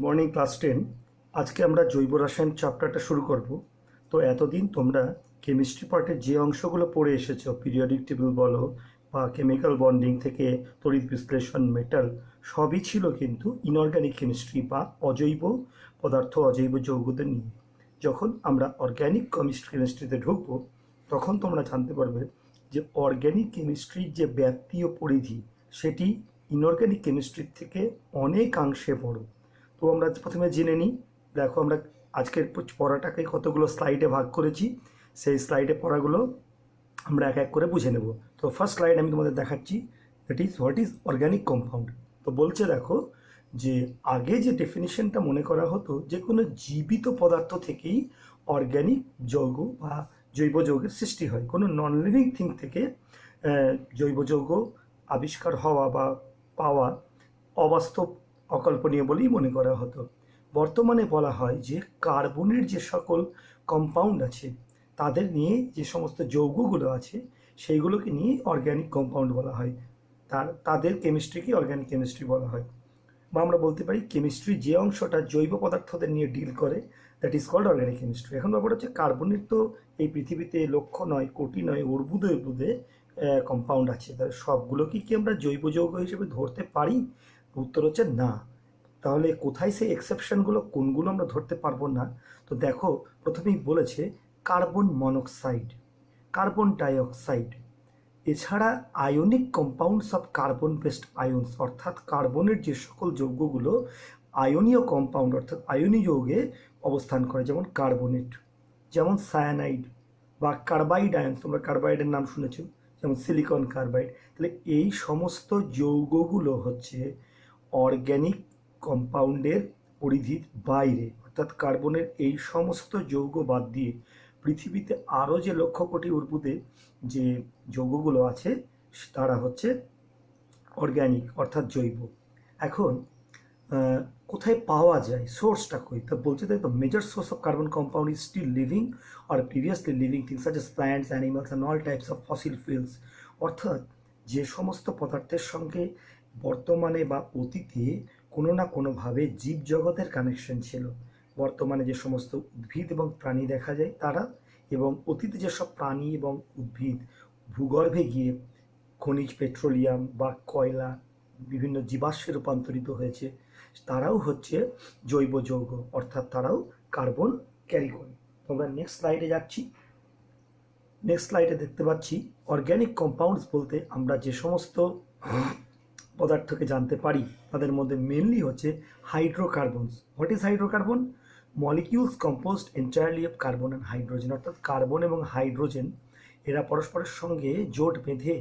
Morning class 10। আজকে আমরা জৈব রসায়ন চ্যাপ্টারটা শুরু করব। তো এতদিন তোমরা কেমিস্ট্রি পার্টের যে অংশগুলো পড়ে এসেছো, পিরিয়ডিক টেবিল বলো বা কেমিক্যাল বন্ডিং থেকে তড়িৎ বিশ্লেষণ, মেটাল, সবই ছিল কিন্তু ইনঅর্গ্যানিক কেমিস্ট্রি বা অজৈব পদার্থ, অজৈব যৌগদের নিয়ে। যখন আমরা অর্গ্যানিক কেমিস্ট্রিতে ঢুকবো তখন তোমরা জানতে পারবে যে অর্গ্যানিক কেমিস্ট্রির যে ব্যাপ্তি ও পরিধি সেটি ইনঅর্গ্যানিক কেমিস্ট্রির থেকে অনেকাংশে বড়। তো আমরা প্রথমে জেনে নিই। দেখো, আমরা আজকের পড়াটাকে কতগুলো স্লাইডে ভাগ করেছি, সেই স্লাইডে পড়াগুলো আমরা এক এক করে বুঝে নেব। তো ফার্স্ট স্লাইড আমি তোমাদের দেখাচ্ছি, হোয়াট ইজ অর্গ্যানিক কম্পাউন্ড। তো বলছে দেখো যে আগে যে ডেফিনিশনটা মনে করা হতো যে কোনো জীবিত পদার্থ থেকেই অর্গ্যানিক যৌগ বা জৈব যৌগের সৃষ্টি হয়, কোনো নন লিভিং থিং থেকে জৈব যৌগ আবিষ্কার হওয়া বা পাওয়া অবাস্তব, অকল্পনীয় বলেই মনে করা হতো। বর্তমানে বলা হয় যে কার্বনের যে সকল কম্পাউন্ড আছে তাদের নিয়ে যে সমস্ত যৌগগুলো আছে সেইগুলোকে নিয়ে অর্গ্যানিক কম্পাউন্ড বলা হয়, তাদের কেমিস্ট্রিকে অর্গ্যানিক কেমিস্ট্রি বলা হয়। বা আমরা বলতে পারি কেমিস্ট্রি যে অংশটা জৈব পদার্থদের নিয়ে ডিল করে, that is called organic chemistry. এখন ব্যাপার হচ্ছে কার্বনের তো এই পৃথিবীতে লক্ষ নয়, কোটি নয়, অর্বুদে অর্বুদে কম্পাউন্ড আছে, তাহলে সবগুলোকে কি আমরা জৈব যৌগ হিসেবে ধরতে পারি? উত্তর হচ্ছে না। তাহলে কোথায় সেই এক্সেপশনগুলো, কোনগুলো আমরা ধরতে পারবো না? তো দেখো, প্রথমেই বলেছে কার্বন মনোক্সাইড, কার্বন ডাইঅক্সাইড, এছাড়া ionic compounds of carbon based ions, অর্থাৎ কার্বনের যে সকল যৌগগুলো আয়নীয় কম্পাউন্ড অর্থাৎ আয়নীয় যৌগে অবস্থান করে, যেমন কার্বনেট, যেমন সায়ানাইড বা কার্বাইড আয়ন, তোমরা কার্বাইডের নাম শুনেছো, যেমন সিলিকন কার্বাইড। তাহলে এই সমস্ত যৌগগুলো হচ্ছে অর্গ্যানিক কম্পাউন্ডের পরিধির বাইরে, অর্থাৎ কার্বনের এই সমস্ত যৌগ বাদ দিয়ে পৃথিবীতে আরও যে লক্ষ কোটি অর্বুদে যে যৌগগুলো আছে তারা হচ্ছে অর্গ্যানিক অর্থাৎ জৈব। এখন কোথায় পাওয়া যায়, সোর্সটা কই? তা বলছে তাই তো, major source of carbon compound is still living or previously living things such as plants, animals and all types of fossil fuels. অর্থাৎ যে সমস্ত পদার্থের সঙ্গে বর্তমানে বা অতীতে কোনো না কোনোভাবে জীবজগতের কানেকশন ছিল, বর্তমানে যে সমস্ত উদ্ভিদ এবং প্রাণী দেখা যায় তারা, এবং অতীতে যেসব প্রাণী এবং উদ্ভিদ ভূগর্ভে গিয়ে খনিজ পেট্রোলিয়াম বা কয়লা বিভিন্ন জীবাশ্মে রূপান্তরিত হয়েছে, তারাও হচ্ছে জৈব যৌগ, অর্থাৎ তারাও কার্বন ক্যারি করে। আমরা নেক্সট স্লাইডে যাচ্ছি। নেক্সট স্লাইডে দেখতে পাচ্ছি অর্গ্যানিক কম্পাউন্ডস বলতে আমরা যে সমস্ত পদার্থকে জানতে পারি তাদের মধ্যে মেনলি হচ্ছে hydrocarbons. What is hydrocarbon? Molecules composed entirely of carbon and hydrogen, অর্থাৎ কার্বন এবং হাইড্রোজেন এরা পরস্পরের সঙ্গে জোট বেঁধে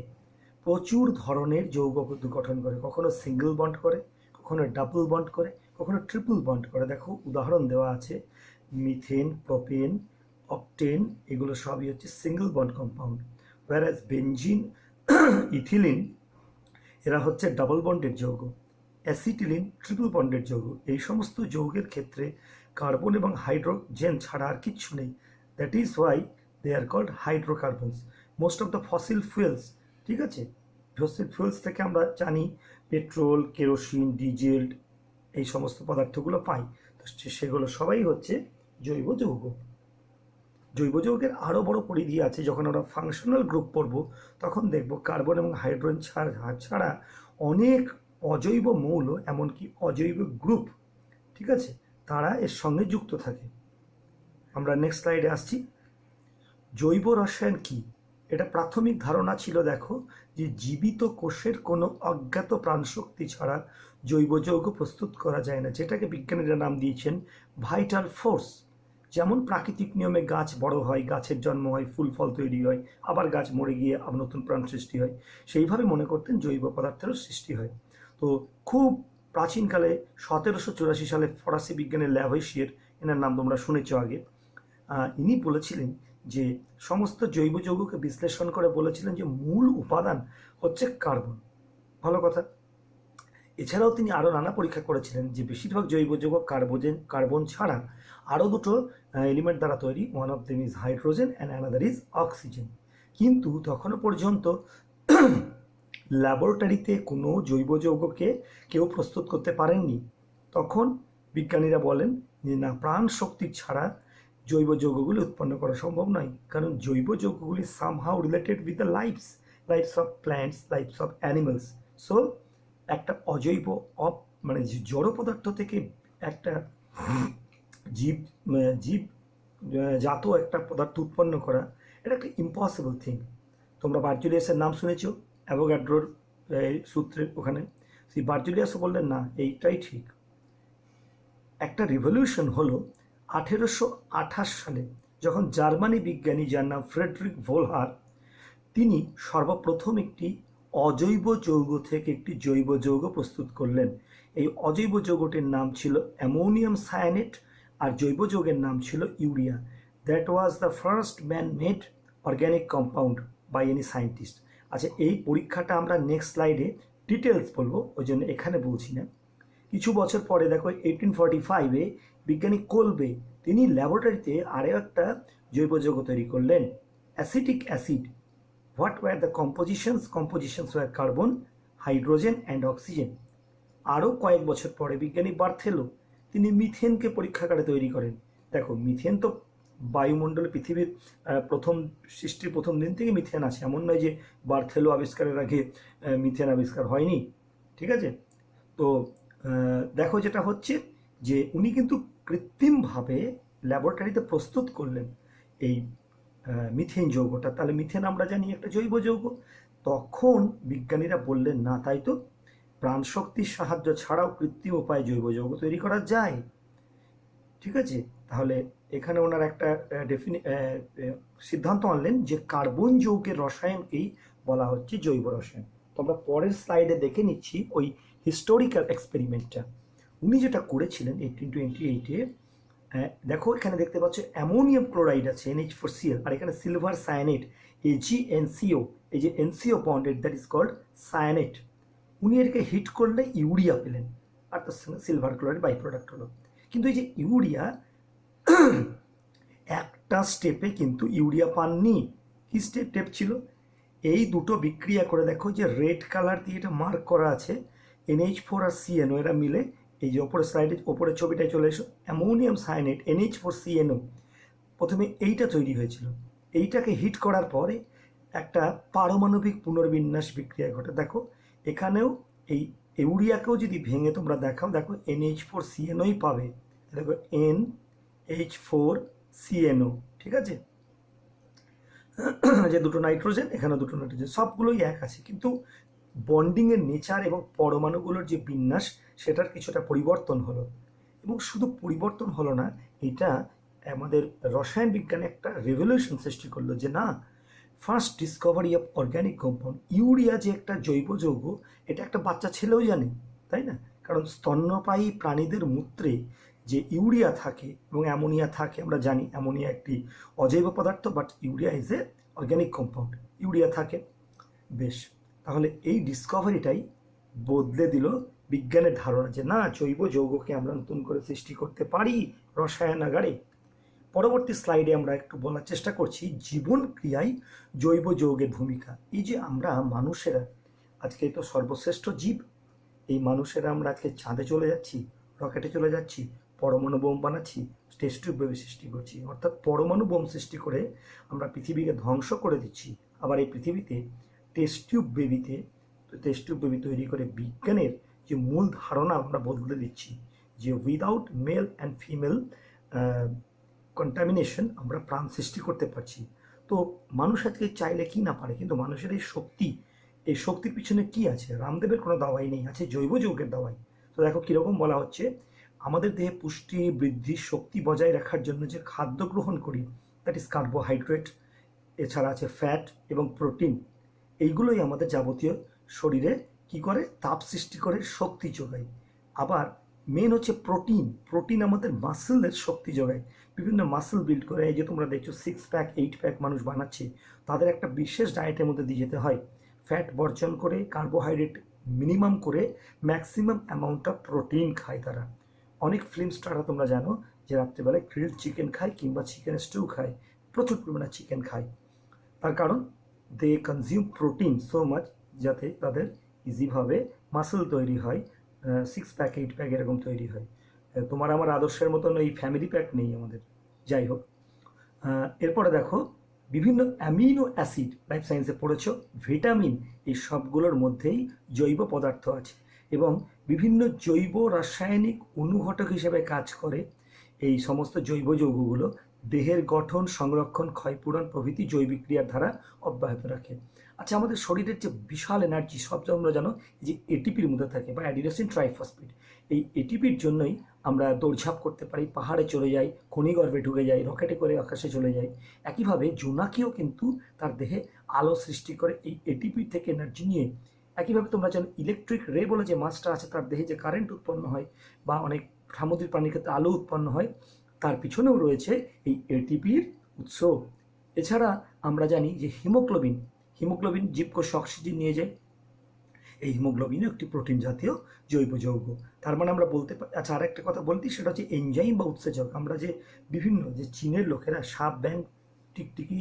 প্রচুর ধরনের যৌগ গঠন করে, কখনো সিঙ্গেল বন্ড করে, কখনো ডাবল বন্ড করে, কখনো ট্রিপল বন্ড করে। দেখো উদাহরণ দেওয়া আছে, মিথেন, প্রোপেন, অকটেন, এগুলো সবই হচ্ছে single bond compound. Whereas benzene, ethylene এরা হচ্ছে ডাবল বন্ডের যৌগ, অ্যাসিটিলিন ট্রিপল বন্ডের যৌগ। এই সমস্ত যৌগের ক্ষেত্রে কার্বন এবং হাইড্রোজেন ছাড়া আর কিচ্ছু নেই, that is why they are called hydrocarbons. Most of the fossil fuels, ঠিক আছে, ফসিল ফুয়েলস থেকে আমরা জানি পেট্রোল, কেরোসিন, ডিজেল, এই সমস্ত পদার্থগুলো পাই, তো সেগুলো সবাই হচ্ছে জৈব যৌগ। জৈব যৌগের আরও বড় পরিধি আছে, যখন আমরা ফাংশনাল গ্রুপ পড়ব তখন দেখব কার্বন এবং হাইড্রোজেন ছাড়া অনেক অজৈব মৌল, এমনকি অজৈব গ্রুপ, ঠিক আছে, তারা এর সঙ্গে যুক্ত থাকে। আমরা নেক্সট স্লাইডে আসছি। জৈব রসায়ন কি? এটা প্রাথমিক ধারণা ছিল, দেখো, যে জীবিত কোষের কোনো অজ্ঞাত প্রাণশক্তি ছাড়া জৈব যৌগ প্রস্তুত করা যায় না, যেটাকে বিজ্ঞানীরা নাম দিয়েছেন ভাইটাল ফোর্স। যেমন প্রাকৃতিক নিয়মে গাছ বড় হয়, গাছের জন্ম হয়, ফুল ফল তৈরি হয়, আবার গাছ মরে গিয়ে আবার নতুন প্রাণ সৃষ্টি হয়, সেইভাবে মনে করতেন জৈব পদার্থেরও সৃষ্টি হয়। তো খুব প্রাচীনকালে 1784 সালে ফরাসি বিজ্ঞানের ল্যাভোইসিয়ের, এনার নাম তোমরা শুনেছ আগে, ইনি বলেছিলেন যে সমস্ত জৈব যৌগকে বিশ্লেষণ করে বলেছিলেন যে মূল উপাদান হচ্ছে কার্বন। ভালো কথা। এছাড়াও তিনি আরও নানা পরীক্ষা করেছিলেন যে বেশিরভাগ জৈব যৌগ কার্বন ছাড়া আরও দুটো এলিমেন্ট দ্বারা তৈরি, one of them is hydrogen and another is oxygen. কিন্তু তখনও পর্যন্ত ল্যাবরেটরিতে কোনো জৈব যৌগকে কেউ প্রস্তুত করতে পারেননি। তখন বিজ্ঞানীরা বলেন যে না, প্রাণ শক্তি ছাড়া জৈব যৌগগুলি উৎপন্ন করা সম্ভব নয়, কারণ জৈব যৌগগুলি somehow related with the lifes of plants, lifes of animals. So একটা অজৈব মানে জড় পদার্থ থেকে একটা জীব জীব জাত একটা পদার্থ উৎপন্ন করা, এটা একটা ইম্পসিবল থিং। তোমরা বার্জুলিয়াসের নাম শুনেছ, অ্যাভোগাড্রোর সূত্রের ওখানে। সেই বার্জুলিয়াসও বললেন না, এইটাই ঠিক। একটা রিভলিউশন হলো 1828 সালে, যখন জার্মানি বিজ্ঞানী যার নাম ফ্রেডরিক ভোলহার, তিনি সর্বপ্রথম একটি অজৈব যৌগ থেকে একটি জৈব যৌগ প্রস্তুত করলেন। এই অজৈব যৌগটির নাম ছিল অ্যামোনিয়াম সায়ানেট, আর জৈব যৌগের নাম ছিল urea. That was the first man made organic compound by any scientist. আচ্ছা, এই পরীক্ষাটা আমরা নেক্সট স্লাইডে ডিটেলস বলবো, ওই জন্য এখানে বলছি না। কিছু বছর পরে দেখো 1845-এ বিজ্ঞানী কোলবে তিনি ল্যাবরেটরিতে আরও একটা জৈব যৌগ তৈরি করলেন, acetic acid. What were the compositions were carbon, hydrogen and oxygen. আরও কয়েক বছর পরে বিজ্ঞানী বার্থেলো তিনি মিথেনকে পরীক্ষাগারে তৈরি করেন। দেখো, মিথেন তো বায়ুমণ্ডলে পৃথিবীর সৃষ্টির প্রথম দিন থেকে মিথেন আছে, এমন নয় যে বার্থেলো আবিষ্কারের আগে মিথেন আবিষ্কার হয়নি। ঠিক আছে, তো দেখো যেটা হচ্ছে যে উনি কিন্তু কৃত্রিমভাবে ল্যাবরেটরিতে প্রস্তুত করলেন এই মিথেন যৌগটা। তাহলে মিথেন আমরা জানি একটা জৈব যৌগ। তখন বিজ্ঞানীরা বললেন না, তাই তো প্রাণশক্তির সাহায্য ছাড়াও কৃত্রিম উপায়ে জৈব যৌগ তৈরি করা যায়। ঠিক আছে, তাহলে এখানে ওনার একটা সিদ্ধান্ত আনলেন যে কার্বন যৌগের রসায়নকেই বলা হচ্ছে জৈব রসায়ন। তো আমরা পরের স্লাইডে দেখে নিচ্ছি ওই হিস্টোরিক্যাল এক্সপেরিমেন্টটা। উনি যেটা করেছিলেন 1828-এ, দেখো এখানে দেখতে পাচ্ছ অ্যামোনিয়াম ক্লোরাইড আছে NH4Cl, আর এখানে সিলভার সায়ানেট AgNCO, এই যে NCO bonded, that is called cyanate. উনি এটাকে হিট করলে ইউরিয়া পেলেন, আর তার সঙ্গে সিলভার ক্লোরাইড বাই প্রোডাক্ট হলো। কিন্তু এই যে ইউরিয়া, একটা স্টেপে কিন্তু ইউরিয়া পাননি। কি স্টেপ ছিল? এই দুটো বিক্রিয়া করে দেখো, যে রেড কালার দিয়ে এটা মার্ক করা আছে, NH4 আর CNO এরা মিলে, এই যে ওপরের স্লাইডে ওপরের ছবিটায় চলে এসো, অ্যামোনিয়াম সায়ানেট NH4CNO, প্রথমে এইটা তৈরি হয়েছিল। এইটাকে হিট করার পরে একটা পারমাণবিক পুনর্বিন্যাস বিক্রিয়া ঘটে। দেখো এখানেও এই ইউরিয়াকেও যদি ভেঙে তোমরা দেখাও, দেখো NH4CNOই পাবে। দেখো NH4CNO, ঠিক আছে, যে দুটো নাইট্রোজেন, এখানে দুটো নাইট্রোজেন, সবগুলোই এক আছে, কিন্তু বন্ডিংয়ের নেচার এবং পরমাণুগুলোর যে বিন্যাস সেটার কিছুটা পরিবর্তন হলো। এবং শুধু পরিবর্তন হলো না, এটা আমাদের রসায়ন বিজ্ঞানে একটা রেভলিউশন সৃষ্টি করলো, যে না, first Discovery of organic compound. Urea যে একটা জৈব যৌগ, এটা একটা বাচ্চা ছেলেও জানে, তাই না? কারণ স্তন্যপায়ী প্রাণীদের মূত্রে যে ইউরিয়া থাকে এবং অ্যামোনিয়া থাকে, আমরা জানি অ্যামোনিয়া একটি অজৈব পদার্থ, but urea is a organic compound, urea থাকে। বেশ, তাহলে এই ডিসকভারিটাই বদলে দিল বিজ্ঞানের ধারণা, যে না, জৈব যৌগকে আমরা নতুন করে সৃষ্টি করতে পারি রসায়নাগারে। পরবর্তী স্লাইডে আমরা একটু বলার চেষ্টা করছি জীবন ক্রিয়ায় জৈব যৌগের ভূমিকা। এই যে আমরা মানুষেরা আজকে তো সর্বশ্রেষ্ঠ জীব, এই মানুষেরা আমরা আজকে চাঁদে চলে যাচ্ছি, রকেটে চলে যাচ্ছি, পরমাণু বোম বানাচ্ছি, টেস্ট টিউব বেবি সৃষ্টি করছি, অর্থাৎ পরমাণু বোম সৃষ্টি করে আমরা পৃথিবীকে ধ্বংস করে দিচ্ছি। আবার এই পৃথিবীতে টেস্ট টিউব বেবি তৈরি করে বিজ্ঞানের যে মূল ধারণা আমরা বদলে দিচ্ছি, যে without male and female contamination আমরা প্রাণ সৃষ্টি করতে পারছি। তো মানুষ আজকে চাইলে কি না পারে, কিন্তু মানুষের এই শক্তির পিছনে কি আছে? রামদেবের কোনো দাওয়াই নেই, আছে জৈব যৌগের দাওয়াই। তো দেখো কীরকম বলা হচ্ছে, আমাদের দেহে পুষ্টি, বৃদ্ধি, শক্তি বজায় রাখার জন্য যে খাদ্য গ্রহণ করি, দ্যাট ইজ কার্বোহাইড্রেট, এছাড়া আছে ফ্যাট এবং প্রোটিন। এইগুলোই আমাদের যাবতীয় শরীরে কি করে? তাপ সৃষ্টি করে, শক্তি যোগায়। আবার মেন হচ্ছে প্রোটিন আমাদের মাসেলের শক্তি যোগায়, বিভিন্ন মাসেল বিল্ড করে। এই যে তোমরা দেখছো 6 প্যাক 8 প্যাক মানুষ বানাচ্ছে, তাদের একটা বিশেষ ডায়েটের মধ্যে দিয়ে যেতে হয়। ফ্যাট বর্জন করে, কার্বোহাইড্রেট মিনিমাম করে, ম্যাক্সিমাম অ্যামাউন্ট অফ প্রোটিন খায় তারা। অনেক ফিল্ম স্টাররা তোমরা জানো যে রাত্রেবেলায় গ্রিলড চিকেন খায় কিংবা চিকেন স্টিউ খায়, প্রচুর পরিমাণে চিকেন খায়। তার কারণ দে কনজিউম প্রোটিন সো মাচ, যাতে তাদের ইজিভাবে মাসেল তৈরি হয়, 6 প্যাক 8 প্যাক এরকম তৈরি হয়। তোমার আমার আদর্শের মতন এই ফ্যামিলি প্যাক নেই আমাদের। যাই হোক, এরপরে দেখো বিভিন্ন অ্যামিনো অ্যাসিড, লাইফ সায়েন্সে পড়েছো, ভিটামিন, এই সবগুলোর মধ্যেই জৈব পদার্থ আছে এবং বিভিন্ন জৈব রাসায়নিক অনুঘটক হিসেবে কাজ করে। এই সমস্ত জৈব যৌগগুলো দেহের গঠন, সংরক্ষণ, ক্ষয়পূরণ প্রভৃতি জৈবিক ক্রিয়ার ধারা অব্যাহত রাখে। আচ্ছা, আমাদের শরীরের যে বিশাল এনার্জি সব আমরা জানো যে এটিপির মধ্যে থাকে বা অ্যাডিনোসিন ট্রাইফসফেট। এই এটিপির জন্যই আমরা দৌড়ঝাঁপ করতে পারি, পাহাড়ে চলে যাই, খনিগর্ভে ঢুকে যাই, রকেটে করে আকাশে চলে যাই। একইভাবে জোনাকিও কিন্তু তার দেহে আলো সৃষ্টি করে এই এটিপি থেকে এনার্জি নিয়ে। একইভাবে তোমরা জানো ইলেকট্রিক রে বলে যে মাছটা আছে, তার দেহে যে কারেন্ট উৎপন্ন হয় বা অনেক সামুদ্রিক প্রাণীর ক্ষেত্রে আলো উৎপন্ন হয়, তার পিছনেও রয়েছে এই এটিপির উৎস। এছাড়া আমরা জানি যে হিমোগ্লোবিন জীবকোষে অক্সিজেন নিয়ে যায়। এই হিমোগ্লোবিনও একটি প্রোটিন জাতীয় জৈব যৌগ। তার মানে আমরা বলতে পারি। আচ্ছা, আর একটা কথা বলতে, সেটা হচ্ছে এনজাইম বা উৎসেচক। আমরা যে বিভিন্ন যে চীনের লোকেরা সাপ, ব্যাঙ, টিকটিকি,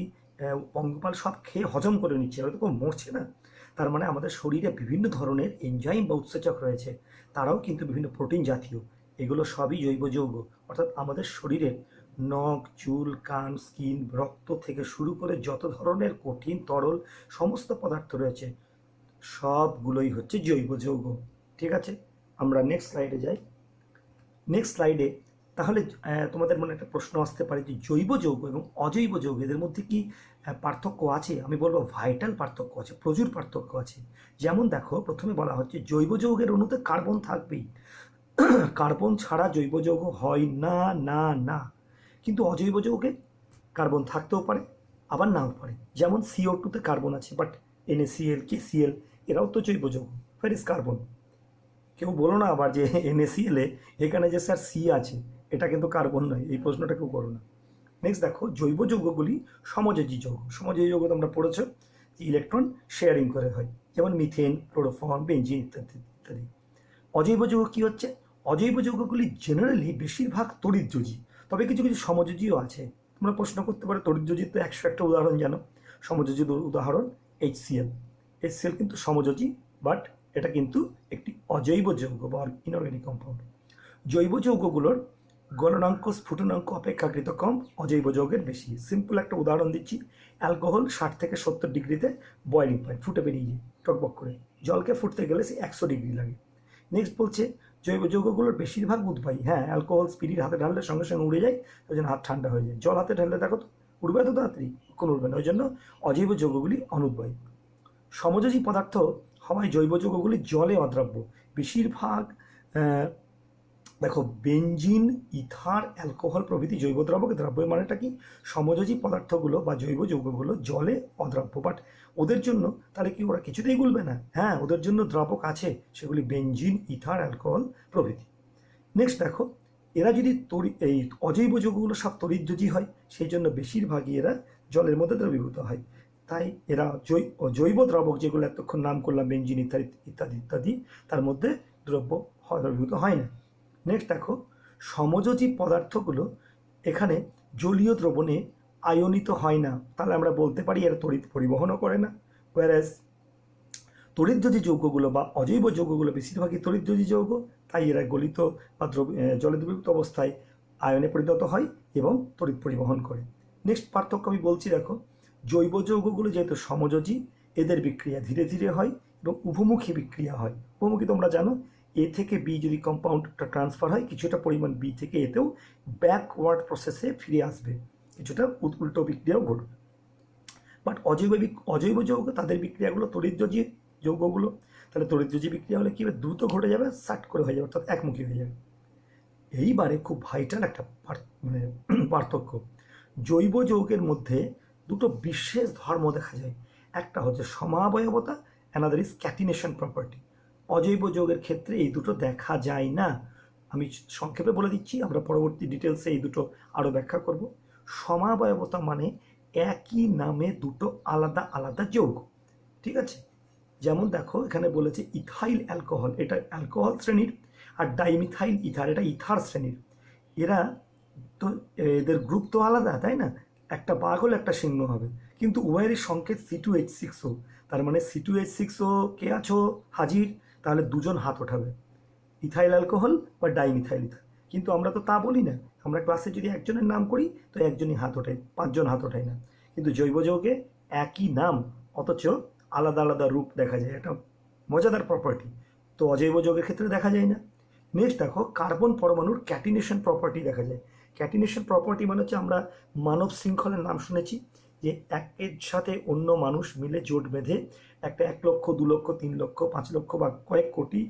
পঙ্গপাল সব খেয়ে হজম করে নিচ্ছে, ওরা তো কেউ মরছে না। তার মানে আমাদের শরীরে বিভিন্ন ধরনের এনজাইম বা উৎসেচক রয়েছে, তারাও কিন্তু বিভিন্ন প্রোটিন জাতীয়। এগুলো সবই জৈব যৌগ। অর্থাৎ আমাদের শরীরের নখ, চুল, কান, স্কিন, রক্ত থেকে শুরু করে যত ধরনের কঠিন তরল সমস্ত পদার্থ রয়েছে সবগুলোই হচ্ছে জৈব যৌগ। ঠিক আছে, আমরা নেক্সট স্লাইডে যাই। নেক্সট স্লাইডে তাহলে তোমাদের মনে একটা প্রশ্ন আসতে পারে যে জৈব যৌগ এবং অজৈব যৌগ এদের মধ্যে কি পার্থক্য আছে? আমি বলবো ভাইটাল পার্থক্য আছে, প্রচুর পার্থক্য আছে। যেমন দেখো, প্রথমে বলা হচ্ছে জৈব যৌগের অণুতে কার্বন থাকবেই, কার্বন ছাড়া জৈব যৌগ হয় না না না। কিন্তু অজৈব যৌগে কার্বন থাকতেও পারে, আবার নাও পারে। যেমন CO2-তে কার্বন আছে, বাট NaCl, KCl এরাও তো জৈব যৌগ। Where is carbon? কেউ বলো না আবার যে NaCl এখানে যে স্যার সি আছে, এটা কিন্তু কার্বন নয়, এই প্রশ্নটা কেউ করো না। নেক্সট দেখো, জৈব যৌগগুলি সমযোজী যৌগ। সমযোজী যৌগ তোমরা পড়েছো যে ইলেকট্রন শেয়ারিং করে হয়, যেমন মিথেন, ক্লোরোফর্ম, বেঞ্জিন ইত্যাদি ইত্যাদি। অজৈব যৌগ কি হচ্ছে? অজৈব যৌগগুলি জেনারেলি বেশিরভাগ তড়িৎযোজী, তবে কিছু কিছু সমযোজীও আছে। তোমরা প্রশ্ন করতে পারো তড়িৎযোজীর তো 101টা উদাহরণ জানো। সমযোজীর উদাহরণ HCl। HCl কিন্তু সমযোজী, বাট এটা কিন্তু একটি অজৈব যৌগ বা ইনঅর্গানিক কম্পাউন্ড। জৈব যৌগগুলোর গলনাঙ্ক, স্ফুটনাঙ্ক অপেক্ষাকৃত কম, অজৈব যৌগের বেশি। সিম্পল একটা উদাহরণ দিচ্ছি, অ্যালকোহল 60 থেকে 70 ডিগ্রিতে বয়লিং পয়েন্ট, ফুটে বেরিয়ে যায় টকবক করে। জলকে ফুটতে গেলে সে 100 ডিগ্রি লাগে। নেক্সট বলছে জৈব যৌগগুলোর বেশিরভাগ উদ্বায়ী। হ্যাঁ, অ্যালকোহল স্পিরিট হাতে ঢাললে সঙ্গে সঙ্গে উড়ে যায়, ওই জন্য হাত ঠান্ডা হয়ে যায়। জল হাতে ঢাললে দেখো তো উড়বে তো তাড়াতাড়ি, কোনো উড়বে না, ওই জন্য অজৈব যৌগগুলি অনুদ্বায়ী। সমযোজী পদার্থ হওয়ায় জৈব যৌগগুলি জলে অদ্রাব্য। বেশিরভাগ দেখো বেঞ্জিন, ইথার, অ্যালকোহল প্রভৃতি জৈব দ্রাবক। দ্রাব্যের মানেটা কি? সমযোজী পদার্থগুলো বা জৈব যৌগগুলো জলে অদ্রাব্য, বাট ওদের জন্য তাহলে কি ওরা কিছুতেই গুলবে না? হ্যাঁ, ওদের জন্য দ্রাবক আছে, সেগুলি বেঞ্জিন, ইথার, অ্যালকোহল প্রভৃতি। নেক্সট দেখো, এরা যদি এই অজৈব যৌগগুলো সব তড়িৎযোজী হয়, সেই জন্য বেশিরভাগই এরা জলের মধ্যে দ্রবীভূত হয়। তাই এরা জৈব দ্রাবক যেগুলো এতক্ষণ নাম করলাম, বেঞ্জিন, ইথার ইত্যাদি ইত্যাদি, তার মধ্যে দ্রবীভূত হয় না। নেক্সট দেখো, সমযোজী পদার্থগুলো এখানে জলীয় দ্রবণে আয়নিত হয় না, তাহলে আমরা বলতে পারি এরা তড়িৎ পরিবহনও করে না। ওয়ারাস তড়িৎযোজী যৌগগুলো বা অজৈব যৌগগুলো বেশিরভাগই তড়িৎযোজী যৌগ, তাই এরা গলিত বা জলে দ্রবীভূত অবস্থায় আয়নে পরিণত হয় এবং তড়িৎ পরিবহন করে। নেক্সট পার্থক্য আমি বলছি, দেখো জৈব যৌগগুলো যেহেতু সমযোজী, এদের বিক্রিয়া ধীরে ধীরে হয় এবং উভমুখী বিক্রিয়া হয়। উভমুখী তোমরা জানো, এ থেকে বি যদি কম্পাউন্ডটা ট্রান্সফার হয়, কিছুটা পরিমাণ বি থেকে এতেও ব্যাকওয়ার্ড প্রসেসে ফিরে আসবে, কিছুটা উল্টো বিক্রিয়াও ঘটবে। বাট অজৈব যৌগ তাদের বিক্রিয়াগুলো তড়িৎযোজী যৌগগুলো, তাহলে তড়িৎযোজী বিক্রিয়া হলে কী হবে? দ্রুত ঘটে যাবে, সাট করে হয়ে যাবে, অর্থাৎ একমুখী হয়ে যাবে। এইবারে খুব ভাইটাল একটা পার্থক্য। জৈব যৌগের মধ্যে দুটো বিশেষ ধর্ম দেখা যায়। একটা হচ্ছে সমাবয়বতা, অ্যানাদার ইজ ক্যাটিনেশন প্রপার্টি। অজৈব যৌগের ক্ষেত্রে এই দুটো দেখা যায় না। আমি সংক্ষেপে বলে দিচ্ছি, আমরা পরবর্তী ডিটেলসে এই দুটো আরও ব্যাখ্যা করব। সমাবয়বতা মানে একই নামে দুটো আলাদা আলাদা যৌগ। ঠিক আছে, যেমন দেখো এখানে বলেছে ইথাইল অ্যালকোহল, এটা অ্যালকোহল শ্রেণীর, আর ডাইমিথাইল ইথার, এটা ইথার শ্রেণীর। এরা তো এদের গ্রুপ তো আলাদা, তাই না? একটা বাঘ হলে একটা সিংহ হবে, কিন্তু উভয়েরই সংকেত C2H6O। তার মানে C2H6O কে আছো হাজির, তাহলে দুজন হাত ওঠাবে, ইথাইল অ্যালকোহল বা ডাইমিথাইল ইথার। কিন্তু আমরা তো তা বলি না। আমরা ক্লাসে যদি একজনের নাম করি তো একজনই হাত ওঠায়, 5 জন হাত ওঠায় না। কিন্তু জৈব যৌগে একই নাম অথচ আলাদা আলাদা রূপ দেখা যায়, এটা মজাদার প্রপার্টি। তো অজৈব যৌগের ক্ষেত্রে দেখা যায় না। নেক্সট দেখো, কার্বন পরমাণুর ক্যাটিনেশন প্রপার্টি দেখা যায়। ক্যাটিনেশন প্রপার্টি মানে হচ্ছে, আমরা মানব শৃঙ্খলের নাম শুনেছি যে একের সাথে অন্য মানুষ মিলে জোট বেঁধে একটা 1 লক্ষ, 2 লক্ষ, 3 লক্ষ, 5 লক্ষ বা কয়েক কোটি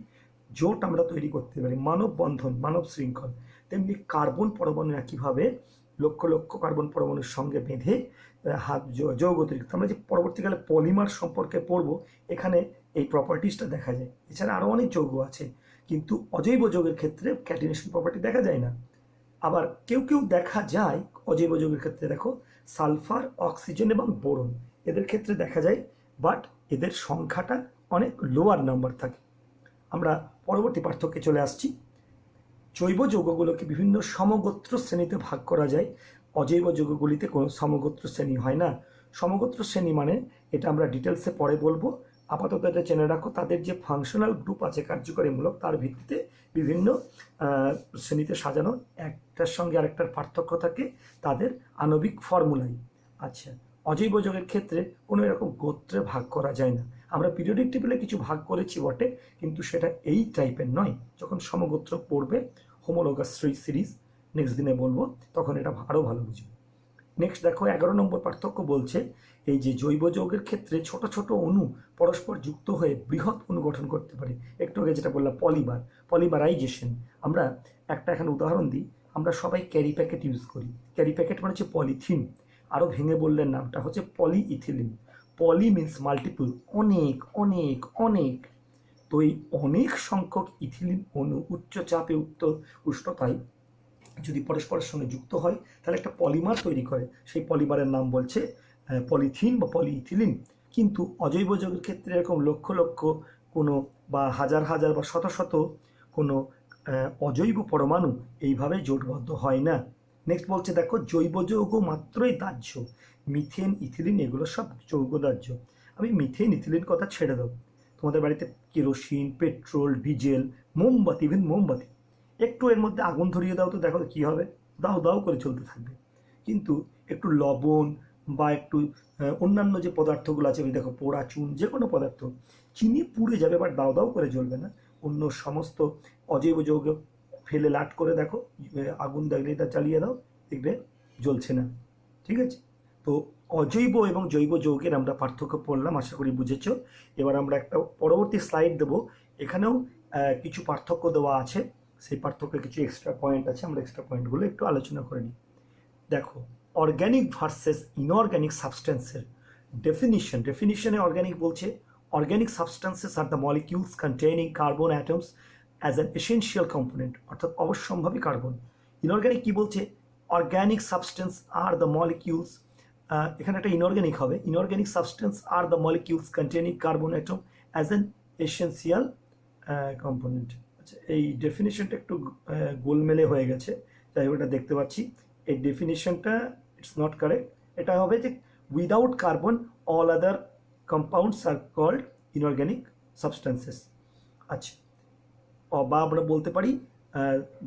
জোট আমরা তৈরি করতে পারি, মানব বন্ধন, মানব শৃঙ্খল। তেমনি কার্বন পরমাণু একইভাবে লক্ষ লক্ষ কার্বন পরমাণুর সঙ্গে বেঁধে যৌগ তৈরি। আমরা যে পরবর্তীকালে পলিমার সম্পর্কে পড়বো, এখানে এই প্রপার্টিসটা দেখা যায়। এছাড়া আরও অনেক যৌগ আছে, কিন্তু অজৈব যৌগের ক্ষেত্রে ক্যাটিনেশন প্রপার্টি দেখা যায় না। আবার কেউ কেউ দেখা যায় অজৈব যৌগের ক্ষেত্রে, দেখো সালফার, অক্সিজেন এবং বোরন, এদের ক্ষেত্রে দেখা যায়, বাট এদের সংখ্যাটা অনেক লোয়ার নাম্বার থাকে। আমরা পরবর্তী পার্থক্যে চলে আসছি। জৈব যৌগগুলোকে বিভিন্ন সমগোত্র শ্রেণীতে ভাগ করা যায়, অজৈব যৌগগুলিতে কোনো সমগোত্র শ্রেণী হয় না। সমগোত্র শ্রেণী মানে, এটা আমরা ডিটেলসে পরে বলবো, আপাতত এটা জেনে রাখো, তাদের যে ফাংশনাল গ্রুপ আছে কার্যকরীমূলক, তার ভিত্তিতে বিভিন্ন শ্রেণীতে সাজানো, একটার সঙ্গে আরেকটার পার্থক্য থাকে তাদের আণবিক ফর্মুলাই। আচ্ছা, অজৈব যৌগের ক্ষেত্রে কোনো এরকম গোত্রে ভাগ করা যায় না। আমরা পিরিয়ডিক টেবিলে কিছু ভাগ করেছি বটে, কিন্তু সেটা এই টাইপের নয়। যখন সমগোত্র পড়বে, হোমোলোগাস সিরিজ নেক্সট দিনে বলবো, তখন এটা আরও ভালো বুঝবে। নেক্সট দেখো, 11 নম্বর পার্থক্য বলছে, এই যে জৈব যৌগের ক্ষেত্রে ছোট ছোট অণু পরস্পর যুক্ত হয়ে বৃহৎ অণু গঠন করতে পারে। একটু আগে যেটা বললাম পলিমারাইজেশন। আমরা একটা এখানে উদাহরণ দিই, আমরা সবাই ক্যারি প্যাকেট ইউজ করি। ক্যারি প্যাকেট মানে হচ্ছে পলিথিন, আরও ভেঙে বললে নামটা হচ্ছে পলিইথিলিন। পলি মিন্স মাল্টিপল, অনেক অনেক অনেক। তো এই অনেক সংখ্যক ইথিলিন অণু উচ্চ চাপে উষ্ণতায় যদি পরস্পরের সঙ্গে যুক্ত হয়, তাহলে একটা পলিমার তৈরি করে। সেই পলিমারের নাম বলছে পলিথিন বা পলিইথিলিন। কিন্তু অজৈব যৌগের ক্ষেত্রে এরকম লক্ষ লক্ষ কোনো বা হাজার হাজার বা শত শত কোনো অজৈব পরমাণু এইভাবে জোটবদ্ধ হয় না। নেক্সট বলছে, দেখো জৈব যৌগ মাত্রই দাহ্য, মিথেন, ইথিলিন এগুলো সব যৌগ দাহ্য। আমি মিথেন, ইথিলিন কথা ছেড়ে দেবো। তোমাদের বাড়িতে কেরোসিন, পেট্রোল, ডিজেল, মোমবাতি, ইভেন মোমবাতি, একটু এর মধ্যে আগুন ধরিয়ে দাও তো দেখো কী হবে, দাও দাও করে চলতে থাকবে। কিন্তু একটু লবণ বা একটু অন্যান্য যে পদার্থগুলো আছে, ওই দেখো পোড়া চুন, যে কোনো পদার্থ, চিনি পুড়ে যাবে, বাট দাও দাও করে জ্বলবে না। অন্য সমস্ত অজৈব যৌগ ফেলে লাট করে দেখো, আগুন দেখলে তা চালিয়ে দাও, দেখবে জ্বলছে না। ঠিক আছে? তো অজৈব এবং জৈব যৌগের আমরা পার্থক্য পড়লাম, আশা করি বুঝেছ। এবার আমরা একটা পরবর্তী স্লাইড দেবো, এখানেও কিছু পার্থক্য দেওয়া আছে, সেই পার্থক্যে কিছু এক্সট্রা পয়েন্ট আছে, আমরা এক্সট্রা পয়েন্টগুলো একটু আলোচনা করে নিই। দেখো, অর্গ্যানিক ভার্সেস ইনঅর্গ্যানিক সাবস্টেন্সের ডেফিনিশনে অর্গ্যানিক বলছে, organic substances are the molecules containing carbon atoms as an essential component, অর্থাৎ অবশ্যম্ভাবী কার্বন। ইনঅর্গ্যানিক কি বলছে, organic substance are the molecules, এখানে একটা ইনঅর্গ্যানিক হবে, inorganic substance are the molecules containing carbon atom as an essential component. আচ্ছা, এই ডেফিনিশনটা একটু গোলমেলে হয়ে গেছে, যাই হোক এটা দেখতে পাচ্ছি। এই ডেফিনিশনটা ইটস নট কারেক্ট। এটা হবে যে without carbon all other compounds are called inorganic substances. আচ্ছা, বা আমরা বলতে পারি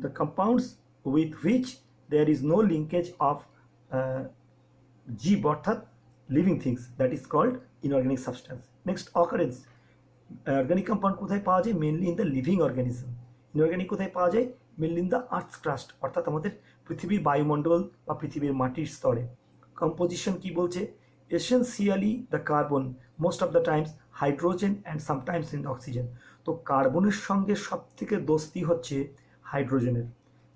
the compounds with which there is no linkage of জীব, অর্থাৎ living things, that is called inorganic substance. Next, occurrence. Organic compound কোথায় পাওয়া যায়? Mainly in the living organism. Inorganic কোথায় পাওয়া যায়? Mainly in the earth crust, অর্থাৎ আমাদের পৃথিবীর বায়ুমণ্ডল বা পৃথিবীর মাটির স্তরে। কম্পোজিশন কি বলছে? Essentially the carbon, most of the Times hydrogen and sometimes in oxygen. তো কার্বনের সঙ্গে সব থেকে দোস্তি হচ্ছে হাইড্রোজেনের।